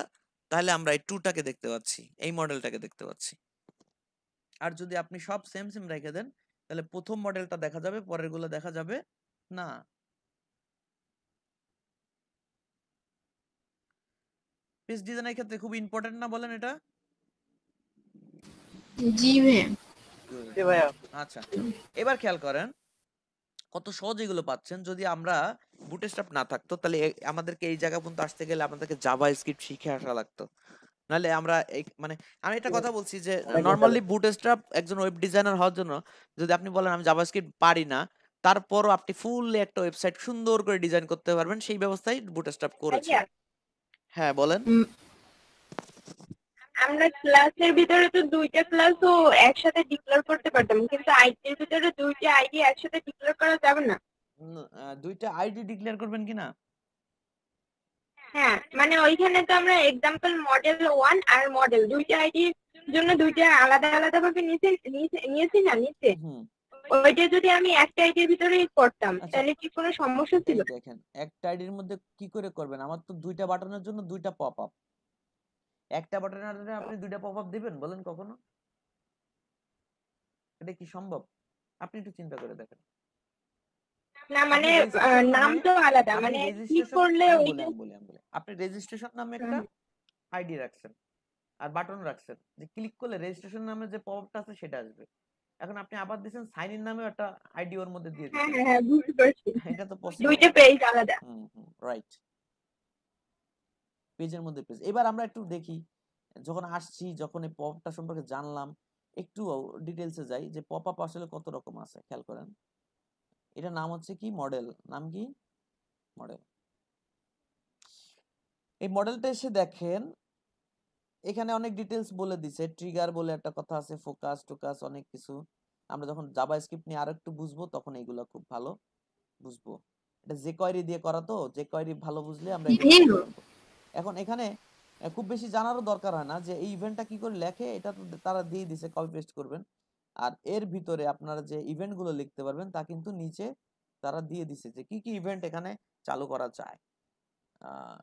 তাহলে আমরা এই 2টাকে দেখতে পাচ্ছি, এই মডেলটাকে দেখতে পাচ্ছি। আর যদি আপনি সব সেম সেম রেখে দেন, তাহলে প্রথম মডেলটা দেখা যাবে, পরের গুলো দেখা যাবে না। পেজ ডিজাইনের ক্ষেত্রে খুব ইম্পর্টেন্ট না, বলেন এটা? জি ভাইয়া। জি ভাইয়া। আচ্ছা, এবার খেয়াল করেন কত সহজ এগুলো পাচ্ছেন। যদি আমরা বুটস্ট্র্যাপ না থাকতো, তাহলে আমাদেরকে এই জায়গা পর্যন্ত আসতে গেলে আমাদেরকে জাভা স্ক্রিপ্ট শিখে আসা লাগতো। নাহলে আমরা মানে আমি একটা কথা বলছি যে নরমালি বুটস্ট্র্যাপ একজন ওয়েব ডিজাইনার হওয়ার জন্য, যদি আপনি বলেন আমি জাভা স্ক্রিপ্ট পারি না, তারপরও আপনি ফুললি একটা ওয়েবসাইট সুন্দর করে ডিজাইন করতে পারবেন, সেই ব্যবস্থাই বুটস্ট্র্যাপ করেছে। হ্যাঁ বলেন। আমরা ক্লাসের ভিতরে তো 2টা ক্লাসও একসাথে ডিক্লেয়ার করতে পারতাম, কিন্তু আইডির ভিতরে 2টা আইডি একসাথে ডিক্লেয়ার করা যাবে না। 2টা আইডি ডিক্লেয়ার করবেন কিনা? হ্যাঁ, মানে ওইখানে তো আমরা এক্সাম্পল মডেল 1 আর মডেল 2টা আইডির জন্য 2টা আলাদা আলাদা ভাবে নিয়েছি না নিচে। ওইটা যদি আমি একটা আইডির ভিতরেই করতাম তাহলে কি কোনো সমস্যা ছিল? দেখেন একটা আইডির মধ্যে কি করে করবেন, আমার তো 2টা বাটনের জন্য 2টা পপ আপ, একটা বাটনের আন্ডারে আপনি 2টা পপ আপ দিবেন বলেন কখনো? এটা কি সম্ভব? আপনি একটু চিন্তা করে দেখেন। না মানে নাম তো আলাদা, মানে কি করলে ওইটা আপনি রেজিস্ট্রেশন নামে একটা আইডি রাখছেন আর বাটন রাখছেন, যে ক্লিক করলে রেজিস্ট্রেশন নামে যে পপআপটা আছে সেটা আসবে। এখন আপনি আবার দিবেন সাইন ইন নামেও একটা আইডি ওর মধ্যে দিয়ে দিবেন। হ্যাঁ বুঝতে পারছি, এটা তো পসিবল, দুইটা পেজ আলাদা। রাইট, পেজের মধ্যে পেজ। এবার আমরা একটু দেখি, যখন আসছি, যখন এই পপআপটা সম্পর্কে জানলাম, একটু ডিটেইলসে যাই যে পপআপ আসলে কত রকম আছে। খেয়াল করেন, এটা নাম হচ্ছে কি মডেল, নাম কি মডেল। এই মডেলটা এসে দেখেন এখানে অনেক ডিটেইলস বলে দিছে, ট্রিগার বলে একটা কথা আছে, ফোকাস টোকাস অনেক কিছু। আমরা যখন জাভা স্ক্রিপ্ট নিয়ে আরেকটু বুঝবো তখন এগুলো খুব ভালো বুঝবো। এটা যে কোয়েরি দিয়ে করা, তো যে কোয়েরি ভালো বুঝলে আমরা এটা ভাইয়া করতে পারবো। এখন এখানে খুব বেশি জানারও দরকার হয় না যে এই ইভেন্টটা কি করে লেখে, এটা তো তারা দিয়ে দিছে, কপি পেস্ট করবেন। আর এর ভিতরে আপনারা যে ইভেন্ট গুলো লিখতে পারবেন তা কিন্তু নিচে তারা দিয়ে দিছে যে কি কি ইভেন্ট এখানে চালু করা যায়। আহ,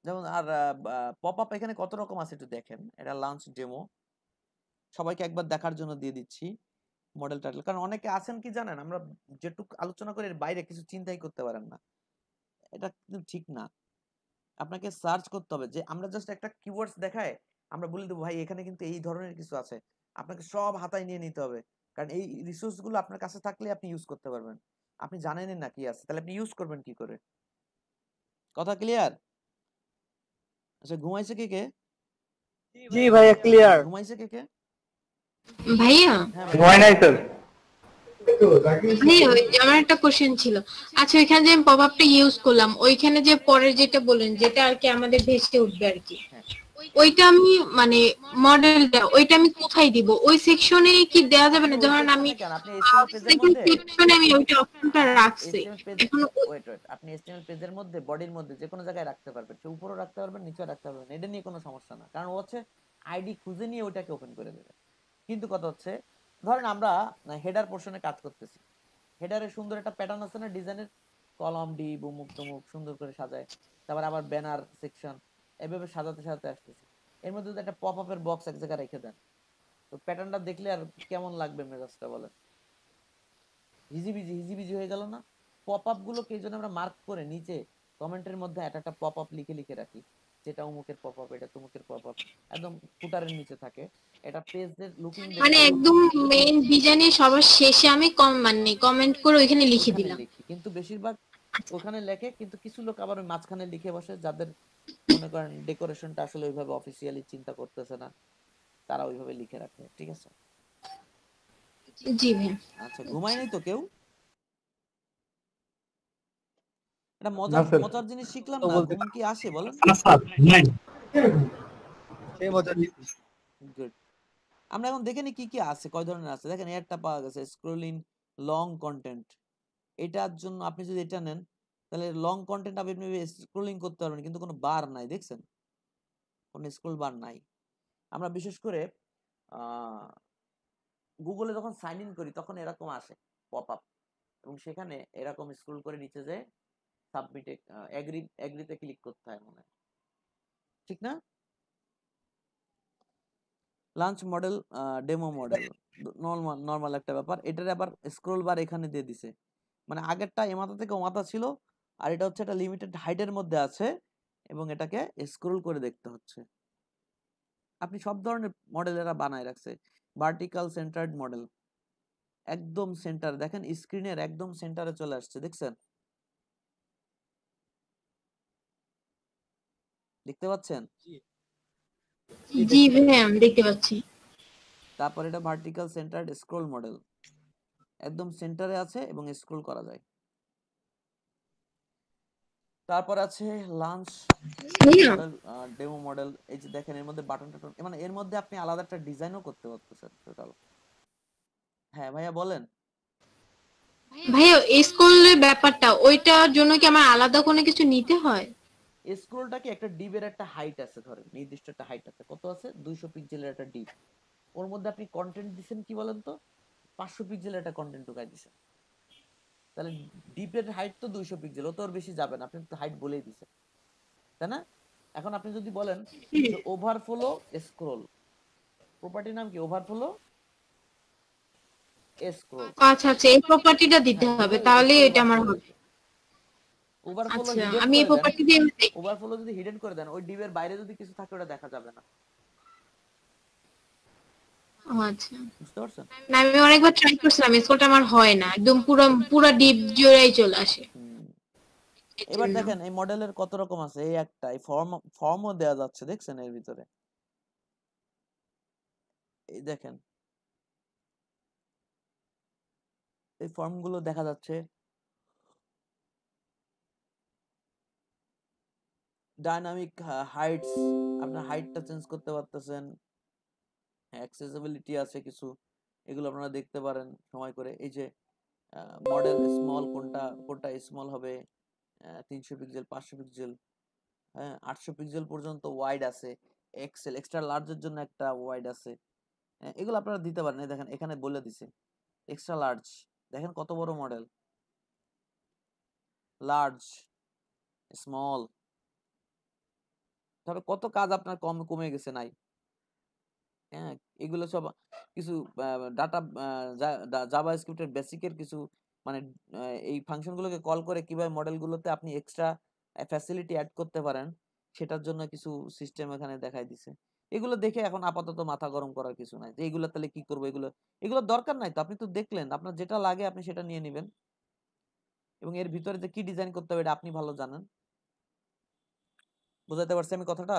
যেমন আর পপ আপ এখানে কত রকম আছে একটু দেখেন। এটা লঞ্চ ডেমো, সবাইকে একবার দেখার জন্য দিয়ে দিচ্ছি মডেল টাইটেল, কারণ অনেকে আছেন কি জানেন, আমরা যেটুকু আলোচনা করি এর বাইরে কিছু চিন্তাই করতে পারেন না, এটা কিন্তু ঠিক না। আপনাকে সার্চ করতে হবে, যে আমরা জাস্ট একটা কিওয়ার্ডস দেখায় আমরা বলে দেবো ভাই এখানে কিন্তু এই ধরনের কিছু আছে, আপনাকে সব হাতায় নিয়ে নিতে হবে, কারণ এই রিসোর্স গুলো আপনার কাছে থাকলে আপনি ইউজ করতে পারবেন। আপনি জানেনই না কি আছে, তাহলে আপনি ইউজ করবেন কি করে? কথা ক্লিয়ার? আচ্ছা, ঘুমাইছে কে কে? জি ভাইয়া ক্লিয়ার। ঘুমাইছে কে কে? ভাইয়া হ্যাঁ হয় নাই স্যার। ভাইয়া ওই যে আমার একটা কোশ্চেন ছিল। আচ্ছা ওইখানে যে পপ আপটা ইউজ করলাম, ওইখানে যে পরের যেটা বলেন যেটা আর কি আমাদের ভেসে উঠবে আর কি, হ্যাঁ। ওইটা আমি মানে মডেলটা ওইটা আমি কোথায় দিব? ওই সেকশনে কি দেওয়া যাবে না? আপনি ওই ধরেন আমি সেকশনে কেন, আপনি HTML পেজের মধ্যে, সেকশনে আমি ওইটা অপশনটা রাখছি HTML পেজ, এখন। ওয়েট আপনি HTML পেজের মধ্যে বডির মধ্যে যে কোনো জায়গায় রাখতে পারবেন, সে উপরেও রাখতে পারবেন নিচেও রাখতে পারবেন, এটা নিয়ে কোনো সমস্যা না, কারণ ও হচ্ছে আইডি খুঁজে নিয়ে ওটাকে ওপেন করে দেবে। কিন্তু কথা হচ্ছে ধরেন আমরা হেডার পোর্শনে কাজ করতেছি, হেডারে সুন্দর একটা প্যাটার্ন আছে না ডিজাইনের, কলম ডি বুমুক টুমুক সুন্দর করে সাজায়, তারপর আবার ব্যানার সেকশন, এভাবে সাজাতে সাজাতে আসতেছি, এর মধ্যে যদি একটা পপ আপের বক্স এক জায়গায় রেখে দেন, তো প্যাটার্নটা দেখলে আর কেমন লাগবে মেজাজটা বলেন? হিজিবিজি হিজিবিজি হয়ে গেল না? পপ আপ গুলোকে এই জন্য আমরা মার্ক করে নিচে কমেন্টের মধ্যে একটা পপ আপ লিখে লিখে রাখি, যেটা অমুকের পপ আপ, এটা তমুকের পপ আপ, একদম ফুটারের নিচে থাকে, এটা পেজের লুকিং মানে একদম মেইন ডিজাইনে সবার শেষে আমি মানে কমেন্ট করে ওইখানে লিখে দিলাম। লিখি, কিন্তু বেশিরভাগ ওখানে লেখে, কিন্তু কিছু লোক আবার ওই মাঝখানে লিখে বসে, যাদের মনে করেন ডেকোরেশনটা আসলে ওইভাবে অফিসিয়ালি চিন্তা করতেছে না, তারা ওইভাবে লিখে রাখে। ঠিক আছে? জি ভাই। আচ্ছা, ঘুমায় নাই তো কেউ? এটা না মজার স্যার। মজার জিনিস শিখলাম তো না, বলতে ঘুম কি আসে বলেন? সেই মজা নিচ্ছি। গুড। আমরা এখন দেখে নি কি কি আছে, কয় ধরনের আছে। দেখেন একটা পাওয়া গেছে স্ক্রলিং লং কন্টেন্ট, এটার জন্য আপনি যদি এটা নেন তাহলে লং কন্টেন্ট আপনি স্ক্রলিং করতে পারবেন, কিন্তু কোনো বার নাই, দেখছেন? কোনো স্ক্রল বার নাই। আমরা বিশেষ করে গুগলে যখন সাইন ইন করি তখন এরকম আসে পপ আপ, এবং সেখানে এরকম স্ক্রল করে নিচে যে সাবমিটে এগ্রিতে ক্লিক করতে হয় মনে হয়, ঠিক না? Lunch model, demo model, normal একটা ব্যাপার। এটার আবার স্ক্রল বার এখানে দিয়ে দিছে, মানে আগেরটা এ মাথা থেকে ও মাথা ছিল, আর এটা হচ্ছে একটা লিমিটেড হাইটের মধ্যে আছে এবং এটাকে স্ক্রল করে দেখতে হচ্ছে। আপনি সব ধরনের মডেল এরা বানায় রাখছে। ভার্টিক্যাল সেন্টার্ড মডেল, একদম সেন্টার, দেখেন স্ক্রিনের একদম সেন্টারে চলে আসছে, দেখছেন? দেখতে পাচ্ছেন? জি ভাই আমি দেখতে পাচ্ছি। তারপর এটা ভার্টিক্যাল সেন্টার্ড স্ক্রল মডেল, একদম সেন্টারে আছে এবং স্ক্রল করা যায়। তারপর আছে লাঞ্চ মডেল, ডেমো মডেল। এই যে দেখেন এর মধ্যে বাটন টাটন, মানে এর মধ্যে আপনি আলাদা একটা ডিজাইনও করতে পারতেছেন টোটাল। হ্যাঁ ভাইয়া বলেন। ভাইয়া স্কুলের ব্যাপারটা ওইটার জন্য কি আমার আলাদা কোনো কিছু নিতে হয়? স্ক্রলটা কি একটা ডিবের একটা হাইট আছে, ধরেন নির্দিষ্ট একটা হাইট আছে, কত আছে? 200 পিক্সেলের একটা ডিপ, ওর মধ্যে আপনি কন্টেন্ট দিবেন কি বলেন তো, 500 পিক্সেলের একটা কন্টেন্ট ঢুকাই দিবেন, তাহলে ডিপের হাইট তো 200 পিক্সেল, ও তো আর বেশি যাবে না, আপনি তো হাইট বলেই দিছেন, তাই না? এখন আপনি যদি বলেন যে ওভারফ্লো স্ক্রল, প্রপার্টির নাম কি? Overflow scroll. আচ্ছা আচ্ছা এই প্রপার্টিটা দিতে হবে, তাহলে এটা আমার হবে। ওভারফ্লো আচ্ছা হিডেন আমি এই করে দেন, প্রপার্টি দিয়ে ওভারফ্লো যদি হিডেন করে দেন, ওই ডিবের বাইরে যদি কিছু থাকে ওটা দেখা যাবে না, আচ্ছা বুঝতে পারছেন? না আমি অনেকবার ট্রাই করছিলাম, স্কুলটা আমার হয় না, একদম পুরো ডিপ জোড়াই চলে আসে। এবার দেখেন এই মডেলের কত রকম আছে, এই একটা এই ফর্মও দেওয়া যাচ্ছে, দেখছেন এর ভিতরে? এই দেখেন এই ফর্মগুলো দেখা যাচ্ছে। ডাইনামিক হাইটস, আপনার হাইটটা চেঞ্জ করতে পারতেছেন, অ্যাক্সেসিবিলিটি আছে কিছু, এগুলো আপনারা দেখতে পারেন সময় করে। এই যে মডেল স্মল কোনটা স্মল হবে, 300 পিক্সেল, 500 পিক্সেল, হ্যাঁ 800 পিক্সেল পর্যন্ত ওয়াইড আছে, এক্সেল এক্সট্রা লার্জের জন্য একটা ওয়াইড আছে। এগুলো আপনারা দিতে পারেন। দেখেন এখানে বলে দিছে এক্সট্রা লার্জ, দেখেন কত বড় মডেল, লার্জ, স্মল, তাহলে কত কাজ আপনার কমে গেছে নাই। হ্যাঁ এগুলো সব কিছু ডাটা জাভাস্ক্রিপ্টের বেসিকের কিছু মানে এই ফাংশনগুলোকে কল করে কিভাবে মডেলগুলোতে আপনি এক্সট্রা ফ্যাসিলিটি অ্যাড করতে পারেন সেটার জন্য কিছু সিস্টেম এখানে দেখাই দিছে। এগুলো দেখে এখন আপাতত মাথা গরম করার কিছু নাই যে এগুলো তাহলে কি করবো, এগুলো দরকার নাই তো, আপনি তো দেখলেন, আপনার যেটা লাগে আপনি সেটা নিয়ে নেবেন এবং এর ভিতরে যে কি ডিজাইন করতে হবে এটা আপনি ভালো জানেন। বুঝাতে পারছি আমি কথাটা?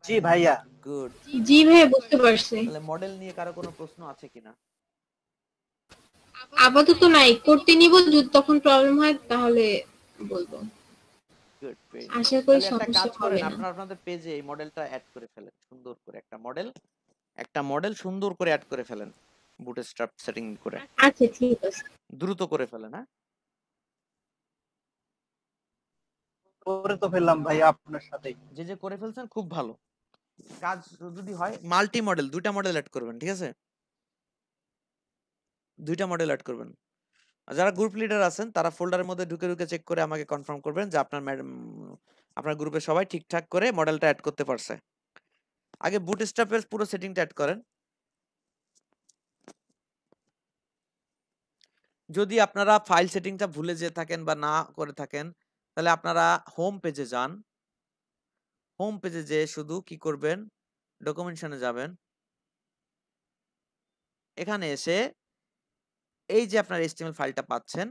জি ভাইয়া। গুড। জি ভাইয়া বুঝতে পারছি। তাহলে মডেল নিয়ে কারো কোনো প্রশ্ন আছে কিনা? আপাতত নাই, করতে নিব, যদি তখন প্রবলেম হয় তাহলে বলবো। গুড। আশা করি একটা সমস্যা কাজ হবে করেন, না। আপনাদের পেজে এই মডেলটা অ্যাড করে ফেলেন, সুন্দর করে একটা মডেল সুন্দর করে অ্যাড করে ফেলেন বুটস্ট্র্যাপ সেটিং করে। আচ্ছা ঠিক আছে, দ্রুত করে ফেলেন। হ্যাঁ করে তো ফেললাম ভাইয়া আপনার সাথে। যে করে ফেলছেন খুব ভালো কাজ। যদি হয় মাল্টি মডেল, 2টা মডেল অ্যাড করবেন, ঠিক আছে? 2টা মডেল অ্যাড করবেন। যারা গ্রুপ লিডার আছেন তারা ফোল্ডারের মধ্যে ঢুকে চেক করে আমাকে কনফার্ম করবেন যে আপনার গ্রুপে সবাই ঠিকঠাক করে মডেলটা অ্যাড করতে পারছে। আগে বুটস্ট্র্যাপের পুরো সেটিংটা অ্যাড করেন। যদি আপনারা ফাইল সেটিংটা ভুলে যেয়ে থাকেন বা না করে থাকেন তাহলে আপনারা হোম পেজে যান। হোম পেজে যেয়ে শুধু কি করবেন, ডকুমেন্টেশনে যাবেন। এখানে এসে এই যে আপনার HTML ফাইলটা পাচ্ছেন,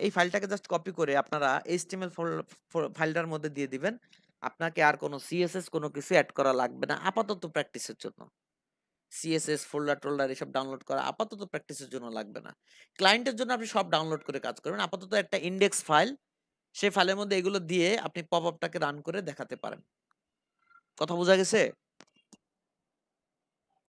এই ফাইলটাকে জাস্ট কপি করে আপনারা HTML ফাইলটার মধ্যে দিয়ে দিবেন। আপনাকে আর কোনো CSS কোনো কিছু অ্যাড করা লাগবে না আপাতত প্র্যাকটিসের জন্য। CSS ফোল্ডার এসব ডাউনলোড করা আপাতত প্র্যাকটিসের জন্য লাগবে না। ক্লায়েন্টের জন্য আপনি সব ডাউনলোড করে কাজ করবেন। আপাতত একটা ইন্ডেক্স ফাইল, সেই ফাইলের মধ্যে এগুলো দিয়ে আপনি পপআপটাকে রান করে দেখাতে পারেন। কথা বোঝা গেছে?